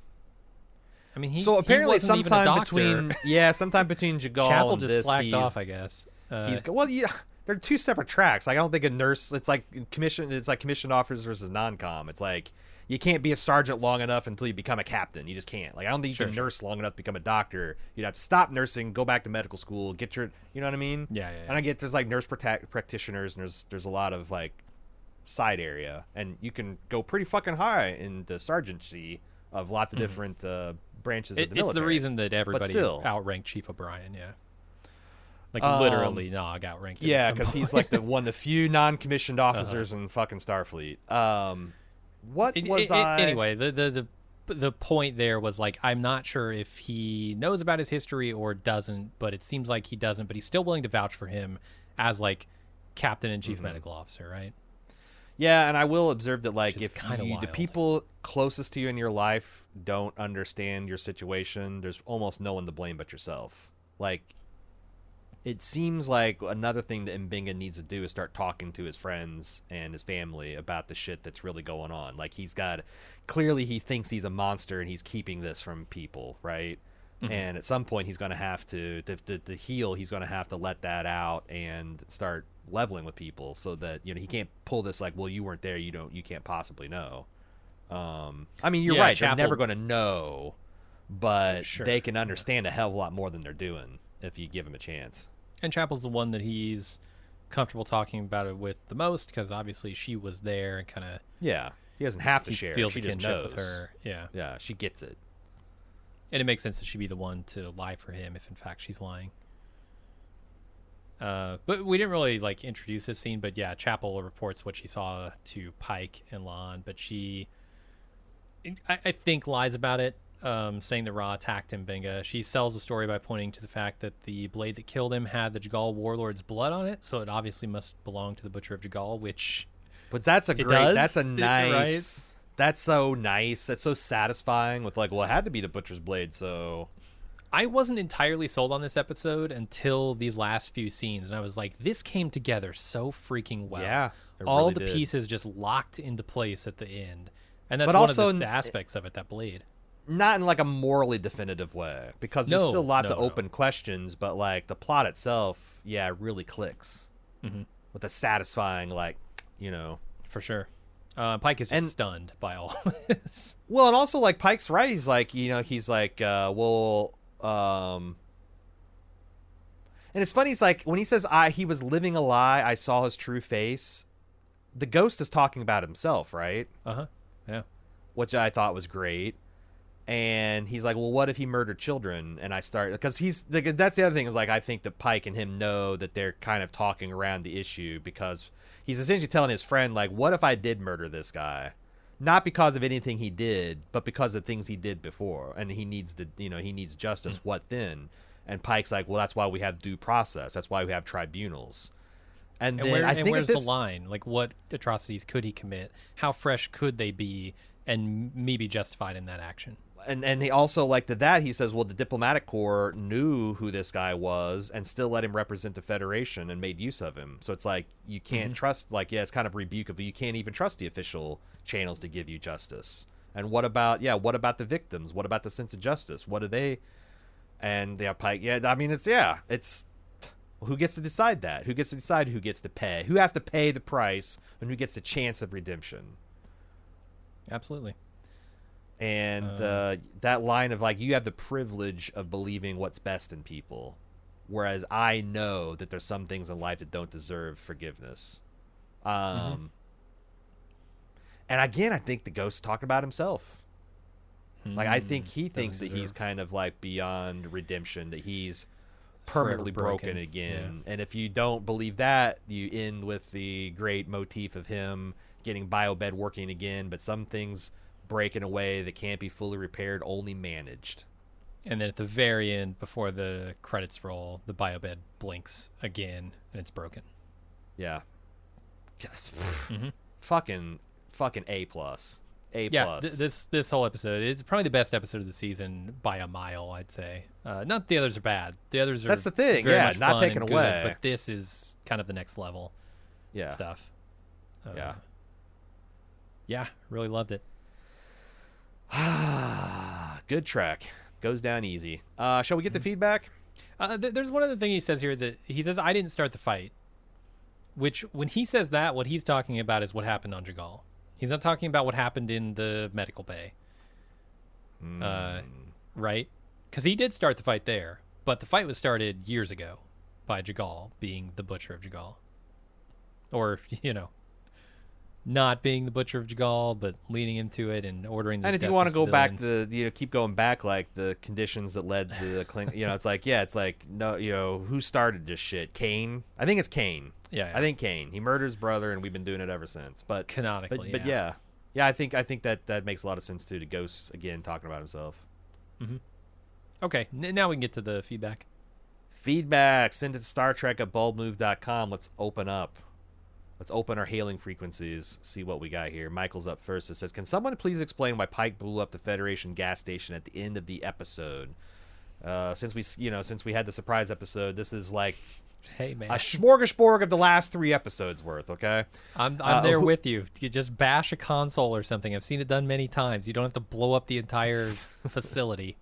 I mean, apparently he wasn't sometime even a sometime between Jagal Chapel and just this, slacked off, I guess. They're 2 separate tracks. Like, I don't think a nurse. It's like commissioned officers versus non-com. It's like you can't be a sergeant long enough until you become a captain. You just can't. Like, I don't think you can nurse long enough to become a doctor. You'd have to stop nursing, go back to medical school, get your. You know what I mean? Yeah. And I get there's like nurse practitioners, and there's a lot of like side area, and you can go pretty fucking high into sergeantcy of lots of different branches of the military. It's the reason that everybody outranked Chief O'Brien. Yeah. Like, literally, Nog outranked him. Yeah, because he's like one of the few non-commissioned officers in fucking Starfleet. Anyway, the point there was, like, I'm not sure if he knows about his history or doesn't, but it seems like he doesn't, but he's still willing to vouch for him as, like, captain and chief medical officer, right? Yeah, and I will observe that, like, if the people closest to you in your life don't understand your situation, there's almost no one to blame but yourself. Like, it seems like another thing that Binga needs to do is start talking to his friends and his family about the shit that's really going on. Like, clearly he thinks he's a monster and he's keeping this from people, right? And at some point he's going to have to heal. He's going to have to let that out and start leveling with people so that, he can't pull this like, well, you weren't there. You can't possibly know. I mean, you're right. They're never going to know, but they can understand a hell of a lot more than they're doing if you give them a chance. And Chapel's the one that he's comfortable talking about it with the most, because obviously she was there and kind of... Yeah, he doesn't have to share. Feels she the just kinship knows. With her. Yeah. Yeah, she gets it. And it makes sense that she'd be the one to lie for him if, in fact, she's lying. But we didn't really like introduce this scene. But yeah, Chapel reports what she saw to Pike and Lon, but she, I think, lies about it, saying that Ra attacked him. Binga. She sells the story by pointing to the fact that the blade that killed him had the Jagal warlord's blood on it, so it obviously must belong to the Butcher of Jagal, which. But that's a It great. does, That's a nice. right? That's so nice. That's so satisfying. With like, well, it had to be the butcher's blade, so. I wasn't entirely sold on this episode until these last few scenes, and I was like, this came together so freaking well. Yeah, it all really the did. pieces just locked into place at the end, and that's But one also of the aspects of it. That blade. Not in like a morally definitive way, because there's No, still lots of no. open questions, but like the plot itself, yeah, it really clicks Mhm. with a satisfying, like, you know. For sure. Pike is just And- stunned by all this. Well, and also like Pike's right. He's like, he's like, and it's funny. He's like, when he says, he was living a lie, I saw his true face. The ghost is talking about himself, right? Yeah. Which I thought was great. And he's like, well, what if he murdered children? And I start, because that's the other thing is like, I think that Pike and him know that they're kind of talking around the issue, because he's essentially telling his friend, like, what if I did murder this guy? Not because of anything he did, but because of things he did before. And he needs he needs justice. What then? And Pike's like, well, that's why we have due process. That's why we have tribunals. And then I think where's this, the line? Like, what atrocities could he commit? How fresh could they be, and me be justified in that action? and he also, like, to that, he says, well, the diplomatic corps knew who this guy was and still let him represent the Federation and made use of him. So it's like, you can't trust, like, yeah, it's kind of rebuke of, you can't even trust the official channels to give you justice. And what about the victims? What about the sense of justice? What do they, and yeah, Pike, yeah, I mean, it's who gets to decide that? Who gets to decide who gets to pay? Who has to pay the price, and who gets the chance of redemption? Absolutely. And that line of, like, you have the privilege of believing what's best in people, whereas I know that there's some things in life that don't deserve forgiveness. And again, I think the ghost talked about himself. Like, I think he thinks that he's kind of like beyond redemption, that he's permanently broken again. Yeah. And if you don't believe that, you end with the great motif of him getting biobed working again, but some things break in a way that can't be fully repaired, only managed. And then at the very end, before the credits roll, the biobed blinks again, and it's broken. Yeah. Fucking A plus. A yeah, plus. This whole episode, it's probably the best episode of the season by a mile, I'd say. Not that the others are bad. The others are, that's the thing. very Yeah, much not fun taken and away. good, but this is kind of the next level stuff. Yeah, really loved it. Good track. Goes down easy. Shall we get the feedback? There's one other thing he says here, that he says, I didn't start the fight. Which, when he says that, what he's talking about is what happened on Jagal. He's not talking about what happened in the medical bay. Right? Because he did start the fight there. But the fight was started years ago by Jagal being the Butcher of Jagal. Or, not being the Butcher of Jagal, but leading into it and ordering the And if you want to go back to, keep going back, like the conditions that led to the Klingon, it's like, no, who started this shit? Kane? I think it's Kane. Yeah. I think Kane. He murdered his brother, and we've been doing it ever since. But canonically, but yeah. I think that makes a lot of sense too. To Ghost again talking about himself. Okay, now we can get to the feedback. Feedback. Send it to StarTrek@bulbmove.com. Let's open up. Let's open our hailing frequencies. See what we got here. Michael's up first. It says, "Can someone please explain why Pike blew up the Federation gas station at the end of the episode? Since we had the surprise episode, this is like." Hey, man. A smorgasbord of the last 3 episodes worth, okay? I'm there with you. You just bash a console or something. I've seen it done many times. You don't have to blow up the entire facility.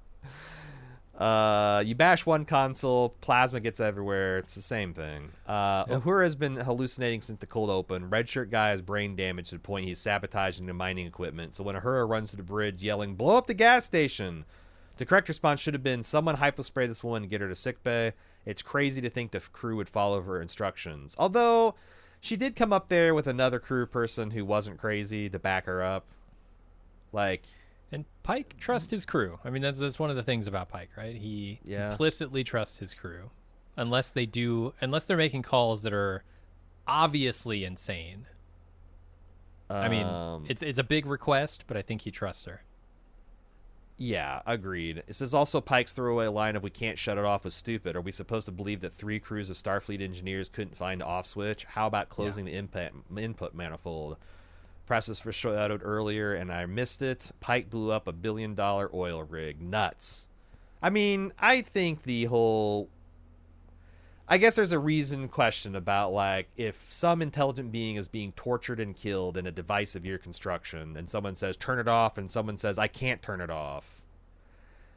You bash one console, plasma gets everywhere. It's the same thing. Uhura has been hallucinating since the cold open. Red shirt guy has brain damage to the point he's sabotaging the mining equipment. So when Uhura runs to the bridge yelling, blow up the gas station, the correct response should have been, someone hypospray this woman and get her to sickbay. It's crazy to think the crew would follow her instructions. Although, she did come up there with another crew person who wasn't crazy to back her up. And Pike trusts his crew. I mean, that's one of the things about Pike, right? He implicitly trusts his crew. unless they're making calls that are obviously insane. I mean, it's a big request, but I think he trusts her. Yeah, agreed. It says also Pike's throwaway line of "we can't shut it off" was stupid. Are we supposed to believe that 3 crews of Starfleet engineers couldn't find the off switch? How about closing the input manifold? Press was foreshadowed earlier, and I missed it. Pike blew up a $1 billion oil rig. Nuts. I mean, I think the whole... I guess there's a reason question about, like, if some intelligent being is being tortured and killed in a device of your construction, and someone says, turn it off, and someone says, I can't turn it off.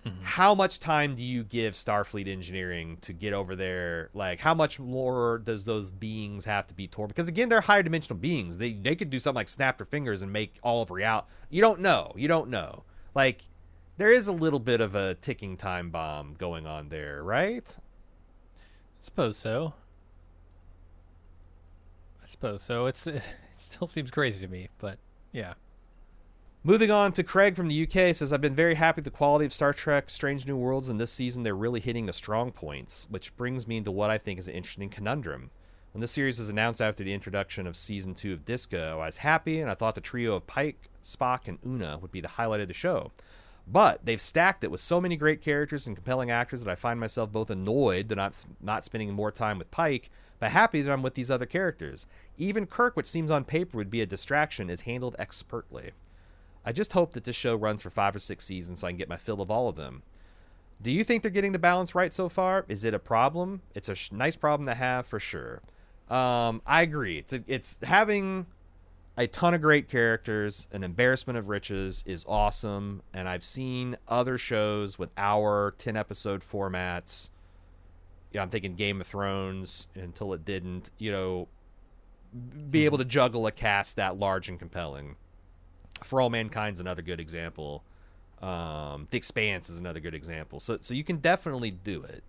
Mm-hmm. How much time do you give Starfleet engineering to get over there? Like, how much more does those beings have to be torn? Because, again, they're higher dimensional beings. They could do something like snap their fingers and make all of reality. You don't know. Like, there is a little bit of a ticking time bomb going on there, right? I suppose so. It still seems crazy to me, but yeah. Moving on to Craig from the UK, says, I've been very happy with the quality of Star Trek Strange New Worlds, and this season they're really hitting the strong points, which brings me into what I think is an interesting conundrum. When this series was announced after the introduction of Season 2 of Disco, I was happy, and I thought the trio of Pike, Spock, and Una would be the highlight of the show. But they've stacked it with so many great characters and compelling actors that I find myself both annoyed that not spending more time with Pike, but happy that I'm with these other characters. Even Kirk, which seems on paper would be a distraction, is handled expertly. I just hope that this show runs for 5 or 6 seasons so I can get my fill of all of them. Do you think they're getting the balance right so far? Is it a problem? It's a nice problem to have for sure. I agree. It's having a ton of great characters. An embarrassment of riches is awesome. And I've seen other shows with our 10-episode formats. Yeah, I'm thinking Game of Thrones until it didn't, be able to juggle a cast that large and compelling. For All Mankind's another good example. The Expanse is another good example. So you can definitely do it.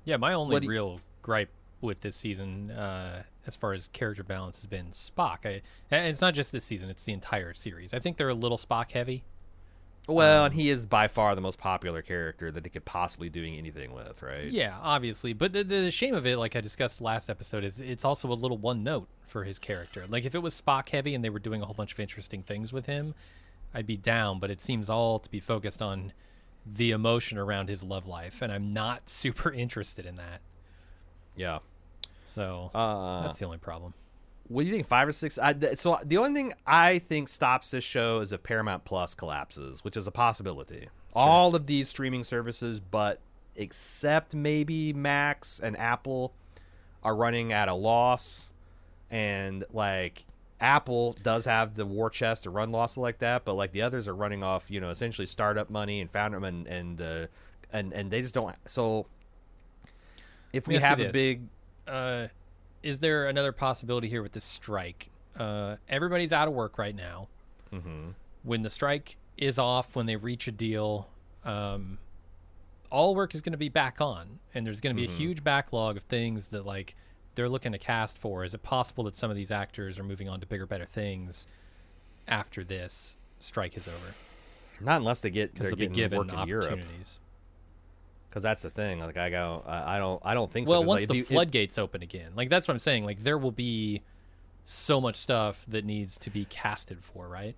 Yeah, my only real gripe with this season, as far as character balance, has been Spock. And it's not just this season; it's the entire series. I think they're a little Spock heavy. Well, and he is by far the most popular character that they could possibly doing anything with, right? Yeah, obviously. But the shame of it, like I discussed last episode, is it's also a little one note for his character. Like if it was Spock heavy and they were doing a whole bunch of interesting things with him, I'd be down. But it seems all to be focused on the emotion around his love life, and I'm not super interested in that. Yeah. So that's the only problem. What do you think, 5 or 6? So the only thing I think stops this show is if Paramount Plus collapses, which is a possibility. Sure. All of these streaming services, but except maybe Max and Apple, are running at a loss. And like Apple does have the war chest to run losses like that, but like the others are running off, essentially startup money and founder and they just don't. So if we have a big. Is there another possibility here with this strike? Everybody's out of work right now. Mm-hmm. When the strike is off, when they reach a deal, all work is going to be back on, and there's going to be a huge backlog of things that like they're looking to cast for. Is it possible that some of these actors are moving on to bigger, better things after this strike is over? Not unless they're getting given work in Europe. Because that's the thing. Like I don't think so. Well, once like, the floodgates open again, like that's what I'm saying. Like there will be so much stuff that needs to be casted for, right?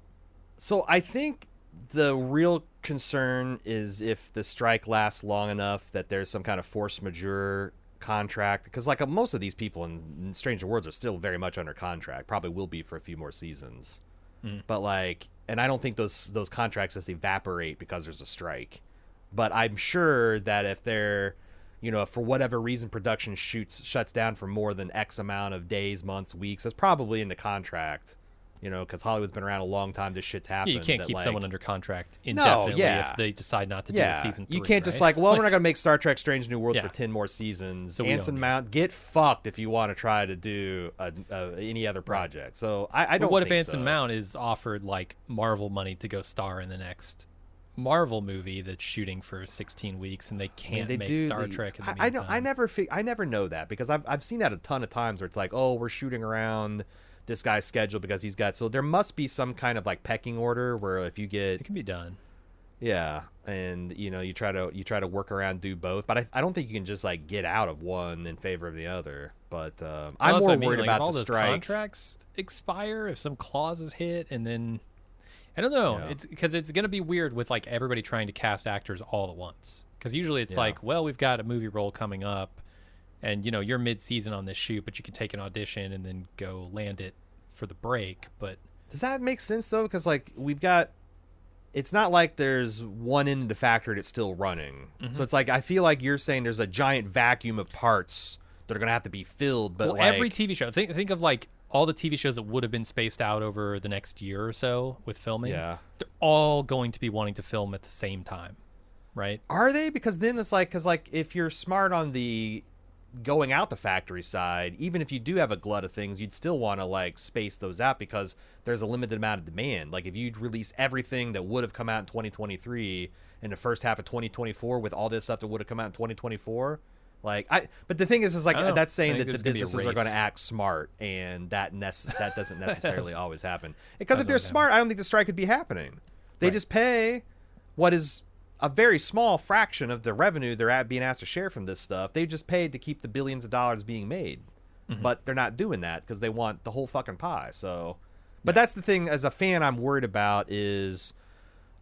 So I think the real concern is if the strike lasts long enough that there's some kind of force majeure contract. Because like most of these people in Stranger Worlds are still very much under contract. Probably will be for a few more seasons. But like, and I don't think those contracts just evaporate because there's a strike. But I'm sure that if they're, if for whatever reason production shuts down for more than X amount of days, months, weeks, that's probably in the contract, because Hollywood's been around a long time. This shit's happened. Yeah, you can't keep someone under contract indefinitely if they decide not to do a season 3. You can't just we're not going to make Star Trek Strange New Worlds for 10 more seasons. So Anson Mount, get fucked if you want to try to do any other project. Right. So I don't. But what if Anson Mount is offered like Marvel money to go star in the next Marvel movie that's shooting for 16 weeks and they can't make Star Trek in the meantime? I never know that because I've seen that a ton of times where it's like, oh, we're shooting around this guy's schedule because he's got. So there must be some kind of like pecking order where if you get, it can be done. Yeah, and you try to work around, do both, but I don't think you can just like get out of one in favor of the other. But I'm more worried like, about if all the those strike. contracts expire, if some clauses hit, and then I don't know. Yeah. It's because it's gonna be weird with like everybody trying to cast actors all at once. Because usually it's like, well, we've got a movie role coming up, and you're mid-season on this shoot, but you can take an audition and then go land it for the break. But Does that make sense though? Because like we've got. It's not like there's one end of the factory that's still running. Mm-hmm. So it's like I feel like you're saying there's a giant vacuum of parts that are going to have to be filled. But well, like, every TV show, think of like all the TV shows that would have been spaced out over the next year or so with filming. Yeah. They're all going to be wanting to film at the same time, right? Are they? Because then it's like, if you're smart on the going out the factory side, even if you do have a glut of things, you'd still want to like space those out because there's a limited amount of demand. Like if you'd release everything that would have come out in 2023 in the first half of 2024 with all this stuff that would have come out in 2024, but the thing is like that's saying that the businesses are going to act smart, and that doesn't necessarily always happen. Because if they're smart, I don't think the strike could be happening. They just pay what is a very small fraction of the revenue they're being asked to share from this stuff. They just paid to keep the billions of dollars being made. Mm-hmm. But they're not doing that because they want the whole fucking pie. So, but that's the thing as a fan I'm worried about is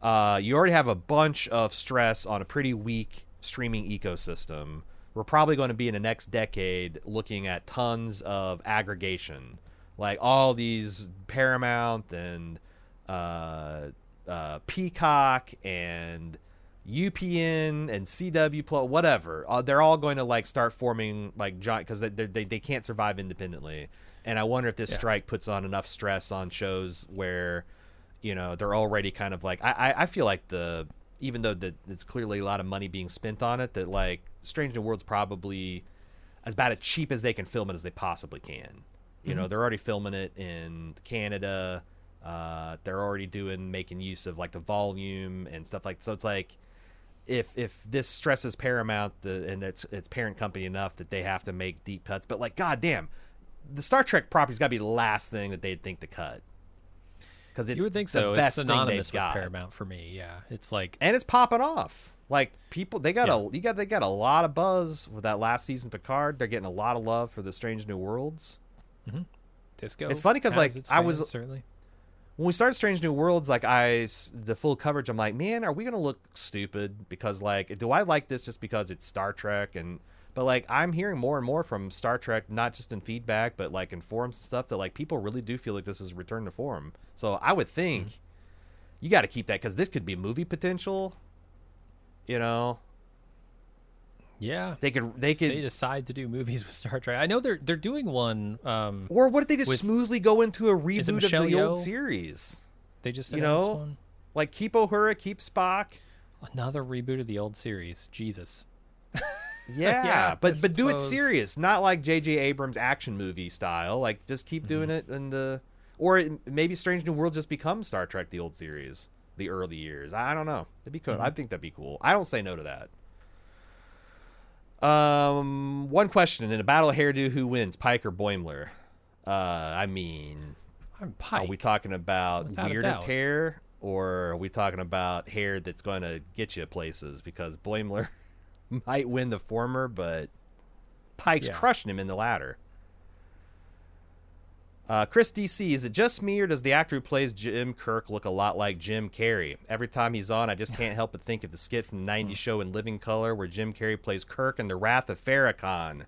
you already have a bunch of stress on a pretty weak streaming ecosystem. We're probably going to be in the next decade looking at tons of aggregation. Like all these Paramount and Peacock and UPN and CW Plus, whatever, they're all going to like start forming like giant because they can't survive independently. And I wonder if this strike puts on enough stress on shows where they're already kind of like I feel like even though it's clearly a lot of money being spent on it, that like Strange New World's probably about as cheap as they can film it as they possibly can. They're already filming it in Canada. They're already making use of like the volume and stuff like so. It's like if this stresses Paramount and its parent company enough that they have to make deep cuts, but like goddamn, the Star Trek property's got to be the last thing that they'd think to cut because it's you would think the so. best it's synonymous thing they've got. with Paramount for me. Yeah, it's like and it's popping off. Like people, they got a lot of buzz with that last season Picard. They're getting a lot of love for the Strange New Worlds. Mm-hmm. Disco. It's funny because like I was certainly. When we started Strange New Worlds, like the full coverage, I'm like, man, are we gonna look stupid? Because like, do I like this just because it's Star Trek? But like, I'm hearing more and more from Star Trek, not just in feedback, but like in forums and stuff, that like people really do feel like this is a return to form. So I would think you got to keep that because this could be movie potential. Yeah, they could. They decide to do movies with Star Trek. I know they're doing one. Or what if they just smoothly go into a reboot of the old Yeoh? Series? They just announced one. Like keep Uhura, keep Spock. Another reboot of the old series. Jesus. Yeah, but do it serious, not like J.J. Abrams action movie style. Like just keep doing it maybe Strange New World just becomes Star Trek the old series, the early years. I don't know. That'd be cool. I think that'd be cool. I don't say no to that. One question in a battle of hairdo, who wins, Pike or Boimler? I'm Pike. Are we talking about weirdest hair, or are we talking about hair that's going to get you places? Because Boimler might win the former, but Pike's crushing him in the latter. Chris DC, is it just me, or does the actor who plays Jim Kirk look a lot like Jim Carrey? Every time he's on, I just can't help but think of the skit from the 90s show In Living Color where Jim Carrey plays Kirk in The Wrath of Farrakhan.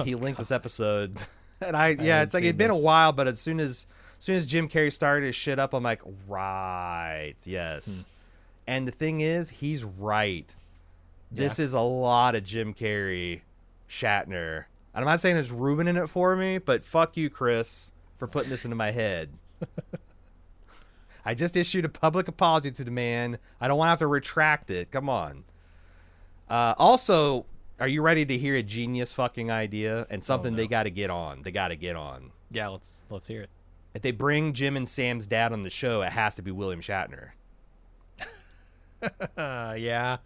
He linked this episode. And it's like it'd been a while, but as soon as Jim Carrey started his shit up, I'm like, right, yes. And the thing is, he's right. This is a lot of Jim Carrey, Shatner. I'm not saying it's ruining it for me, but fuck you, Chris, for putting this into my head. I just issued a public apology to the man. I don't want to have to retract it. Come on. Also, are you ready to hear a genius fucking idea and something they got to get on? They got to get on. Yeah, let's hear it. If they bring Jim and Sam's dad on the show, it has to be William Shatner. Yeah.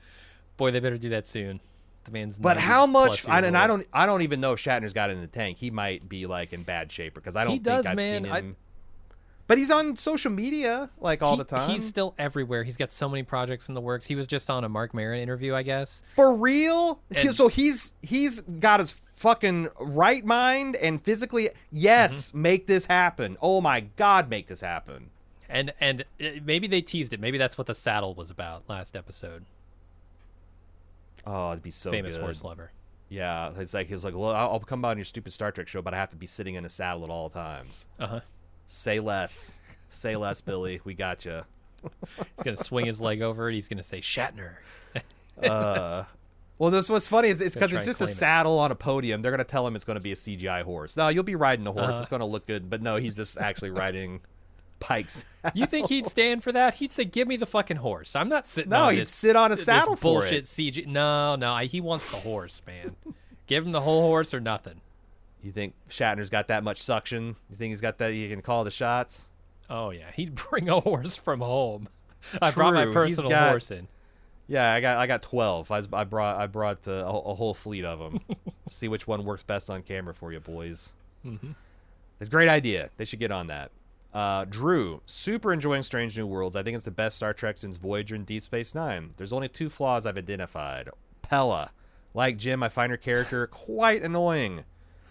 Boy, they better do that soon. The man's but how much? I don't even know if Shatner's got it in the tank. He might be like in bad shape because I don't think I've seen him. But he's on social media like all the time. He's still everywhere. He's got so many projects in the works. He was just on a Mark Maron interview, I guess. For real? And, so he's got his fucking right mind and physically. Yes, make this happen. Oh my God, make this happen. And maybe they teased it. Maybe that's what the saddle was about last episode. Oh, it'd be so Famous good. horse lover. Yeah, it's like he's like, well, I'll come by on your stupid Star Trek show, but I have to be sitting in a saddle at all times. Say less, Billy. We got you. He's gonna swing his leg over it. He's gonna say Shatner. Well, this what's funny is it's because it's just a claim it. saddle on a podium. They're gonna tell him it's gonna be a CGI horse. No, you'll be riding the horse. It's gonna look good, but no, he's just actually riding Pike's. You think he'd stand for that? He'd say, "Give me the fucking horse. I'm not sitting." No, on he'd this, sit on a saddle this for bullshit it. CG. No, he wants the horse, man. Give him the whole horse or nothing. You think Shatner's got that much suction? You think he's got that? He can call the shots? Oh yeah, he'd bring a horse from home. I brought my True. personal He's got- horse in. Yeah, I got 12. I brought a whole fleet of them. See which one works best on camera for you, boys. Mm-hmm. It's a great idea. They should get on that. Drew, super enjoying Strange New Worlds. I think it's the best Star Trek since Voyager and Deep Space Nine. There's only 2 flaws I've identified. Pella. Like Jim, I find her character quite annoying.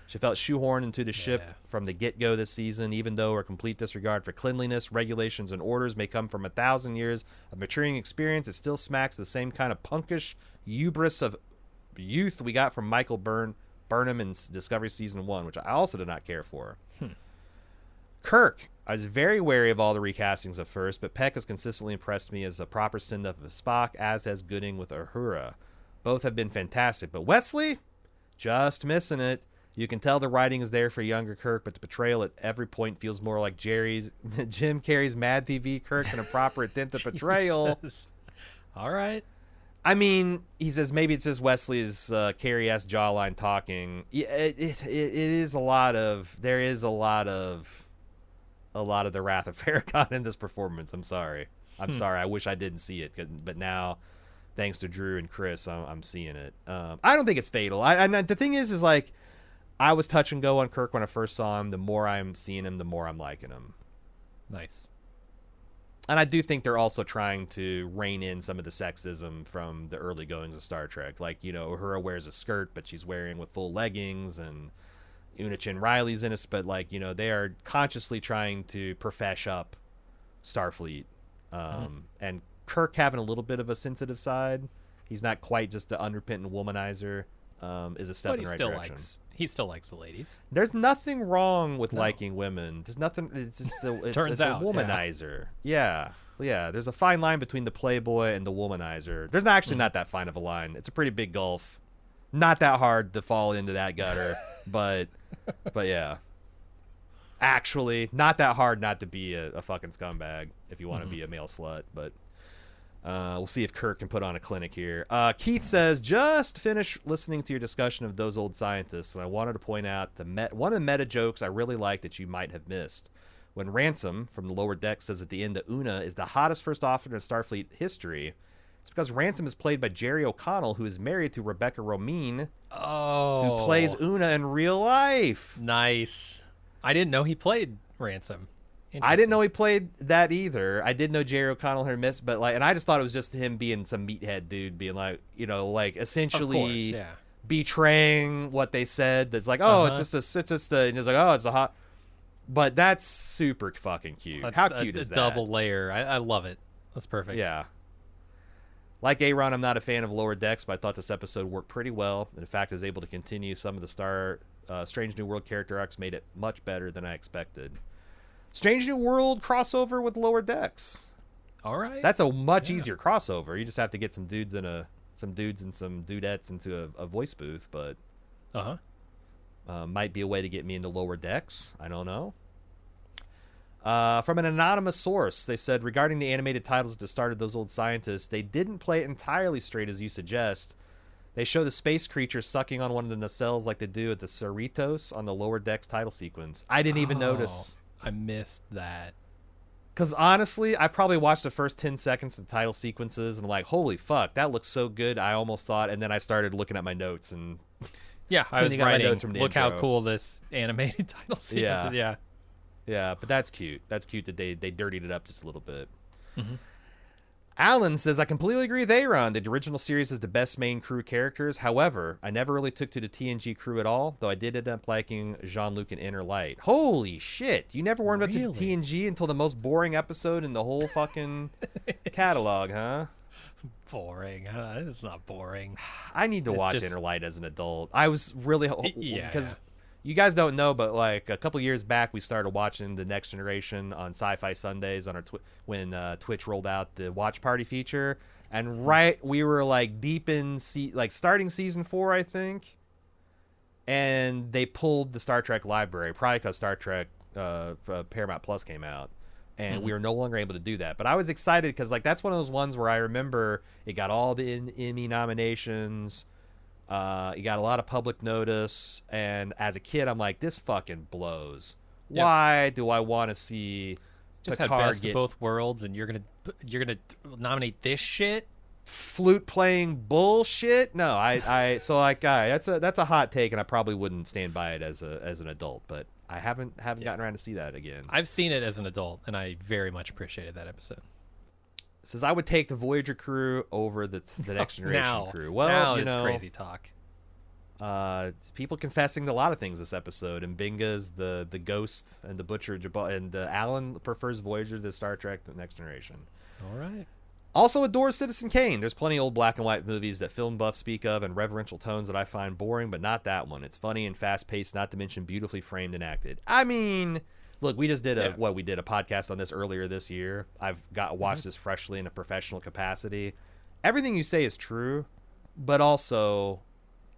She felt shoehorned into the ship from the get-go this season, even though her complete disregard for cleanliness, regulations, and orders may come from 1,000 years of maturing experience. It still smacks the same kind of punkish hubris of youth we got from Michael Burnham in Discovery Season 1, which I also did not care for. Kirk. I was very wary of all the recastings at first, but Peck has consistently impressed me as a proper send-up of Spock, as has Gooding with Uhura. Both have been fantastic, but Wesley? Just missing it. You can tell the writing is there for younger Kirk, but the portrayal at every point feels more like Jim Carrey's Mad TV Kirk than a proper attempt at portrayal. All right. I mean, he says maybe it's just Wesley's Carrey-esque jawline talking. It is a lot of... There is a lot of the Wrath of Farrakhan in this performance. I'm sorry. I wish I didn't see it, but now, thanks to Drew and Chris, I'm seeing it. I don't think it's fatal. The thing is like, I was touch and go on Kirk when I first saw him. The more I'm seeing him, the more I'm liking him. Nice. And I do think they're also trying to rein in some of the sexism from the early goings of Star Trek. Like, Uhura wears a skirt, but she's wearing with full leggings, and Una Chin Riley's in it, but they are consciously trying to profesh up Starfleet. And Kirk having a little bit of a sensitive side. He's not quite just an unrepentant womanizer. Is a step in the right direction. He still likes the ladies. There's nothing wrong with liking women. There's nothing. It's just it's Turns out, the womanizer. Yeah. There's a fine line between the playboy and the womanizer. There's actually not that fine of a line. It's a pretty big gulf. Not that hard to fall into that gutter, but yeah. Actually, not that hard not to be a fucking scumbag if you want to be a male slut. But we'll see if Kirk can put on a clinic here. Keith says, just finished listening to your discussion of those old scientists, and I wanted to point out one of the meta jokes I really like that you might have missed. When Ransom from the lower deck says at the end that Una is the hottest first officer in Starfleet history, it's because Ransom is played by Jerry O'Connell, who is married to Rebecca Romijn, who plays Una in real life. Nice. I didn't know he played Ransom. I didn't know he played that either. I did know Jerry O'Connell had missed, but and I just thought it was just him being some meathead dude, being essentially betraying what they said. That's like, it's just a, and he's like, it's a hot. But that's super fucking cute. How cute is that? Double layer. I love it. That's perfect. Yeah. Like Aaron, I'm not a fan of Lower Decks, but I thought this episode worked pretty well. And in fact, I was able to continue some of the Strange New World character arcs, made it much better than I expected. Strange New World crossover with Lower Decks. All right. That's a much easier crossover. You just have to get some dudes and some dudettes into a voice booth, but might be a way to get me into Lower Decks. I don't know. From an anonymous source, they said, regarding the animated titles at the start of Those Old Scientists, they didn't play it entirely straight as you suggest. They show the space creature sucking on one of the nacelles like they do at the Cerritos on the Lower Decks title sequence. I didn't even notice. I missed that. Because honestly, I probably watched the first 10 seconds of the title sequences and I'm like, holy fuck, that looks so good. I almost thought, and then I started looking at my notes and I was writing, look intro. how cool this animated title sequence is. Yeah. Yeah, but that's cute. That's cute that they dirtied it up just a little bit. Mm-hmm. Alan says, I completely agree with Aaron. The original series is the best main crew characters. However, I never really took to the TNG crew at all, though I did end up liking Jean-Luc and Inner Light. Holy shit. You never warmed up to the TNG until the most boring episode in the whole fucking catalog, huh? Boring. It's not boring. I need to watch Inner Light as an adult. I was really... Yeah. Because you guys don't know, but like a couple years back, we started watching The Next Generation on Sci-Fi Sundays on our when Twitch rolled out the watch party feature, and we were like deep in starting season 4, I think, and they pulled the Star Trek library probably because Star Trek Paramount Plus came out, and we were no longer able to do that. But I was excited because like that's one of those ones where I remember it got all the Emmy nominations. You got a lot of public notice, and as a kid, I'm like, this fucking blows. Yep. Why do I want to see just have best of both worlds, and you're gonna nominate this shit? Flute playing bullshit? No, that's a hot take, and I probably wouldn't stand by it as an adult, but I haven't gotten around to see that again. I've seen it as an adult, and I very much appreciated that episode. Says I would take the Voyager crew over the Next Generation crew. Well, now it's crazy talk. People confessing to a lot of things this episode, and Binga's the ghost, and the Butcher, and Alan prefers Voyager to Star Trek: The Next Generation. All right. Also adores Citizen Kane. There's plenty of old black and white movies that film buffs speak of and reverential tones that I find boring, but not that one. It's funny and fast-paced, not to mention beautifully framed and acted. I mean, look, we just did a podcast on this earlier this year. I've watched this freshly in a professional capacity. Everything you say is true, but also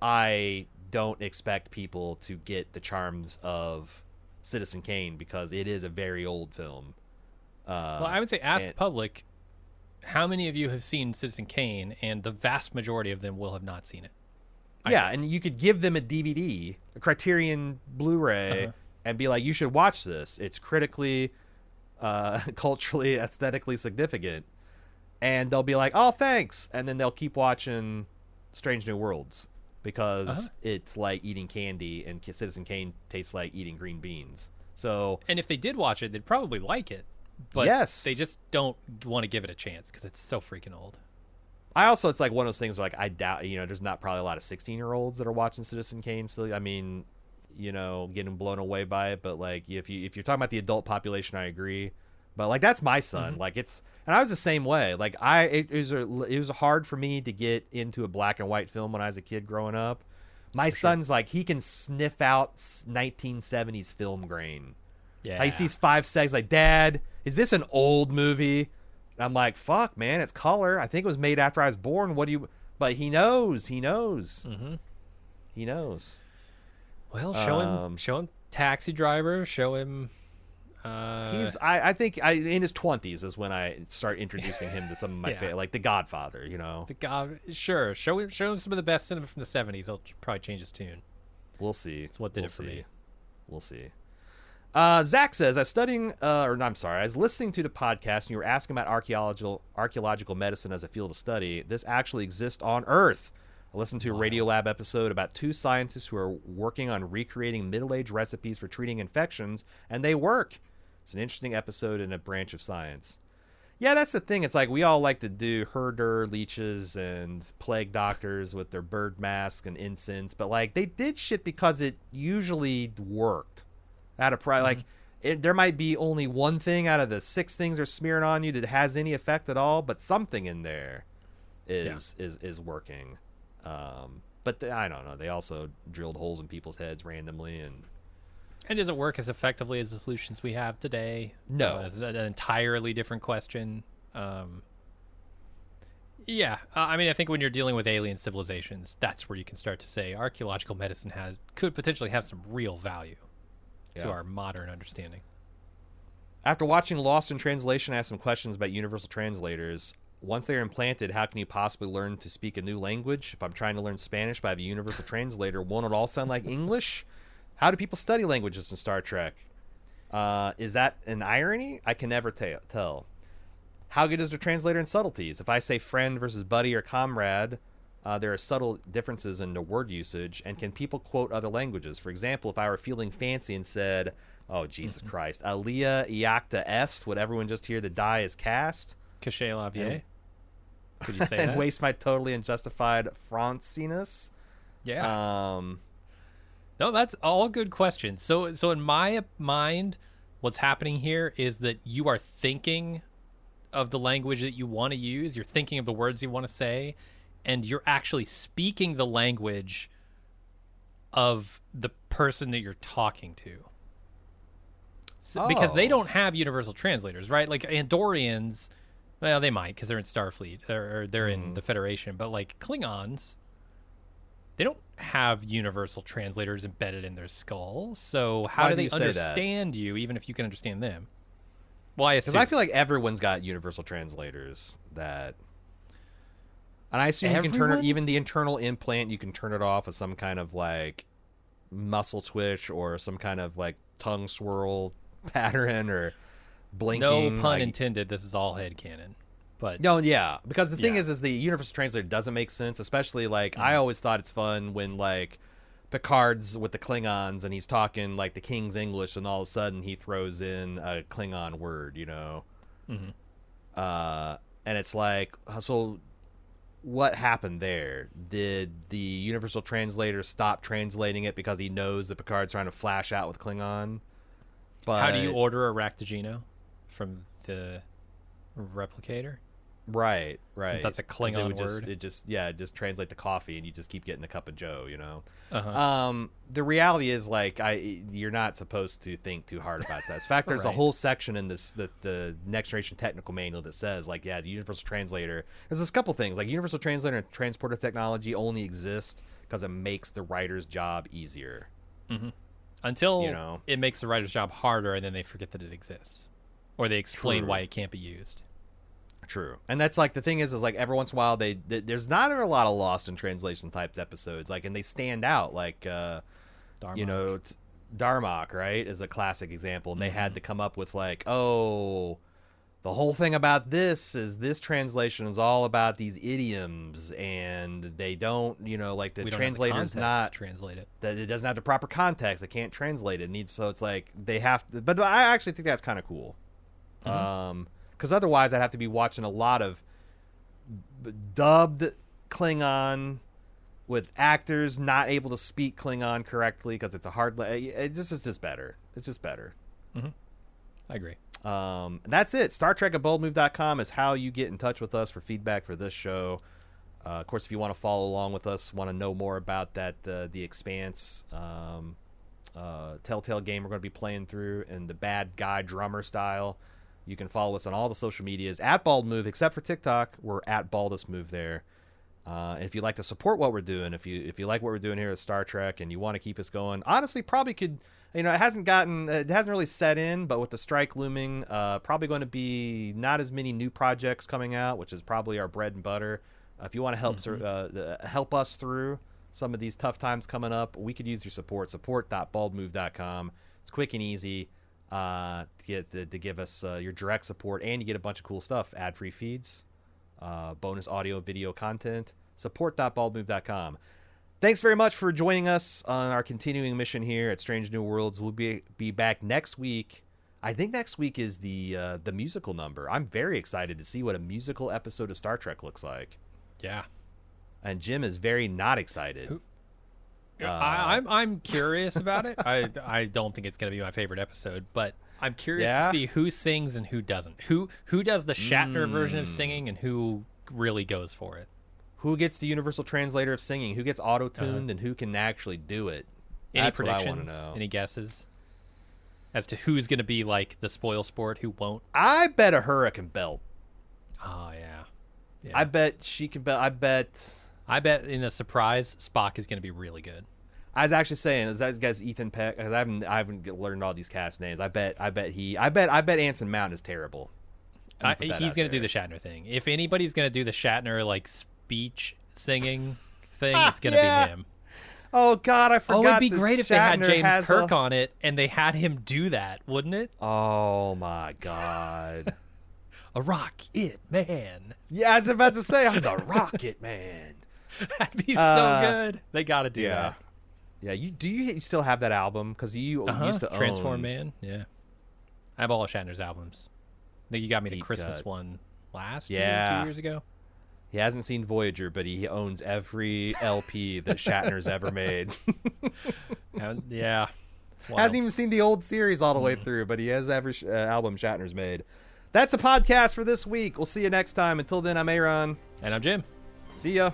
I don't expect people to get the charms of Citizen Kane because it is a very old film. Well, I would say ask the public how many of you have seen Citizen Kane, and the vast majority of them will have not seen it. Yeah, and you could give them a DVD, a Criterion Blu-ray, and be like, you should watch this. It's critically, culturally, aesthetically significant. And they'll be like, oh, thanks. And then they'll keep watching Strange New Worlds because it's like eating candy, and Citizen Kane tastes like eating green beans. So, and if they did watch it, they'd probably like it. But they just don't want to give it a chance because it's so freaking old. It's like one of those things where like I doubt, there's not probably a lot of 16-year-olds that are watching Citizen Kane still. I mean, getting blown away by it. But like if you're talking about the adult population, I agree. But like that's my son. Like and I was the same way. Like it was hard for me to get into a black and white film when I was a kid growing up. My son's like he can sniff out 1970s film grain. Yeah, he sees 5 seconds like, Dad, is this an old movie? And I'm like, fuck, man, it's color. I think it was made after I was born. What do you? But he knows. He knows. He knows. Well, show him Taxi Driver. Show him. I think in his 20s is when I start introducing him to some of my favorite, like The Godfather. Sure. Show him some of the best cinema from the 70s. He'll probably change his tune. We'll see. It's what did it for me. We'll see. Zach says, I was listening to the podcast and you were asking about archaeological medicine as a field of study. This actually exists on Earth. I listened to a Radiolab episode about 2 scientists who are working on recreating middle-age recipes for treating infections, and they work. It's an interesting episode in a branch of science. Yeah, that's the thing. It's like we all like to do herder leeches and plague doctors with their bird mask and incense, but like they did shit because it usually worked. There might be only one thing out of the 6 things they're smearing on you that has any effect at all, but something in there is working. But I don't know. They also drilled holes in people's heads randomly, and does it work as effectively as the solutions we have today? No, it's an entirely different question. I think when you're dealing with alien civilizations, that's where you can start to say archaeological medicine could potentially have some real value to our modern understanding. After watching Lost in Translation, I have some questions about universal translators. Once they are implanted, how can you possibly learn to speak a new language? If I'm trying to learn Spanish but I have a universal translator, won't it all sound like English? How do people study languages in Star Trek? Is that an irony? I can never tell. How good is the translator in subtleties? If I say friend versus buddy or comrade, there are subtle differences in the word usage, and can people quote other languages? For example, if I were feeling fancy and said, Oh, Jesus Christ. Alia Iacta Est. Would everyone just hear the die is cast? Cachet Lavier. Could you say and that? waste my totally unjustified Francinus? Yeah. No, that's all good questions. So in my mind, what's happening here is that you are thinking of the language that you want to use. You're thinking of the words you want to say, and you're actually speaking the language of the person that you're talking to. So, because they don't have universal translators, right? Like Andorians, well, they might because they're in Starfleet or they're in the Federation, but like Klingons, they don't have universal translators embedded in their skull. So how do they understand you, even if you can understand them? Well, because I feel like everyone's got universal translators that, and I assume you can turn it, even the internal implant, you can turn it off with some kind of like muscle twitch or some kind of like tongue swirl pattern or blinking. No pun intended. This is all headcanon. But no, yeah, because the thing is the universal translator doesn't make sense, especially like I always thought it's fun when like Picard's with the Klingons and he's talking like the King's English and all of a sudden he throws in a Klingon word, you know. And it's like, so what happened there? Did the universal translator stop translating it because he knows that Picard's trying to flash out with Klingon? But how do you order a Raktajino from the replicator? Right. Since that's a Klingon word. It just translate the coffee, and you just keep getting a cup of Joe, you know. The reality is, like, you're not supposed to think too hard about that. In fact, there's a whole section in the Next Generation Technical Manual that says, like, the universal translator. There's a couple things, like universal translator and transporter technology only exist because it makes the writer's job easier. Until it makes the writer's job harder, and then they forget that it exists, or they explain why it can't be used. True. And that's like the thing is like every once in a while there's not a lot of lost in translation types episodes, like, and they stand out, like Darmok. Darmok, right, is a classic example, and they had to come up with like, oh, the whole thing about this is this translation is all about these idioms, and they don't, like the translator's not translate it. That it doesn't have the proper context. It can't translate it. So it's like they have to, but I actually think that's kind of cool. Because otherwise I'd have to be watching a lot of dubbed Klingon with actors not able to speak Klingon correctly because it's a hard... It's just better. It's just better. I agree. That's it. StarTrek@boldmove.com is how you get in touch with us for feedback for this show. Of course, if you want to follow along with us, want to know more about that, The Expanse, Telltale game we're going to be playing through in the bad guy drummer style, you can follow us on all the social medias at BaldMove, except for TikTok. We're at BaldestMove there. And if you'd like to support what we're doing, if you like what we're doing here at Star Trek and you want to keep us going, honestly, probably could. It hasn't really set in, but with the strike looming, probably going to be not as many new projects coming out, which is probably our bread and butter. If you want to help us through some of these tough times coming up, we could use your support. Support.baldmove.com. It's quick and easy. To give us your direct support, and you get a bunch of cool stuff, ad-free feeds, bonus audio video content. Support.baldmove.com. Thanks very much for joining us on our continuing mission here at Strange New Worlds. We'll be back next week. I think next week is the musical number. I'm very excited to see what a musical episode of Star Trek looks like. Yeah, and Jim is very not excited. I'm curious about it. I don't think it's going to be my favorite episode, but I'm curious to see who sings and who doesn't. Who does the Shatner version of singing and who really goes for it. Who gets the universal translator of singing? Who gets auto-tuned and who can actually do it? Any predictions? What I want to know. Any guesses as to who's going to be like the spoil sport, who won't? I bet Uhura can belt. Oh, yeah. I bet she can belt. I bet in the surprise, Spock is going to be really good. I was actually saying, is that guy's Ethan Peck? Because I haven't learned all these cast names. I bet Anson Mount is terrible. He's going to do the Shatner thing. If anybody's going to do the Shatner like speech singing thing, it's going to be him. Oh God, I forgot. Oh, it'd be great if they had James Kirk on it and they had him do that, wouldn't it? Oh my God. A Rocket Man. Yeah, I was about to say, I'm the Rocket Man. That'd be so good. They got to do that. Yeah, you still have that album? Because you used to own Transform Man. Yeah, I have all of Shatner's albums. I think you got me the Deep Christmas cut. one last Yeah. 2 years ago. He hasn't seen Voyager, but he owns every LP that Shatner's ever made. Yeah. It's wild. Hasn't even seen the old series all the way through, but he has every album Shatner's made. That's a podcast for this week. We'll see you next time. Until then, I'm Aaron. And I'm Jim. See ya.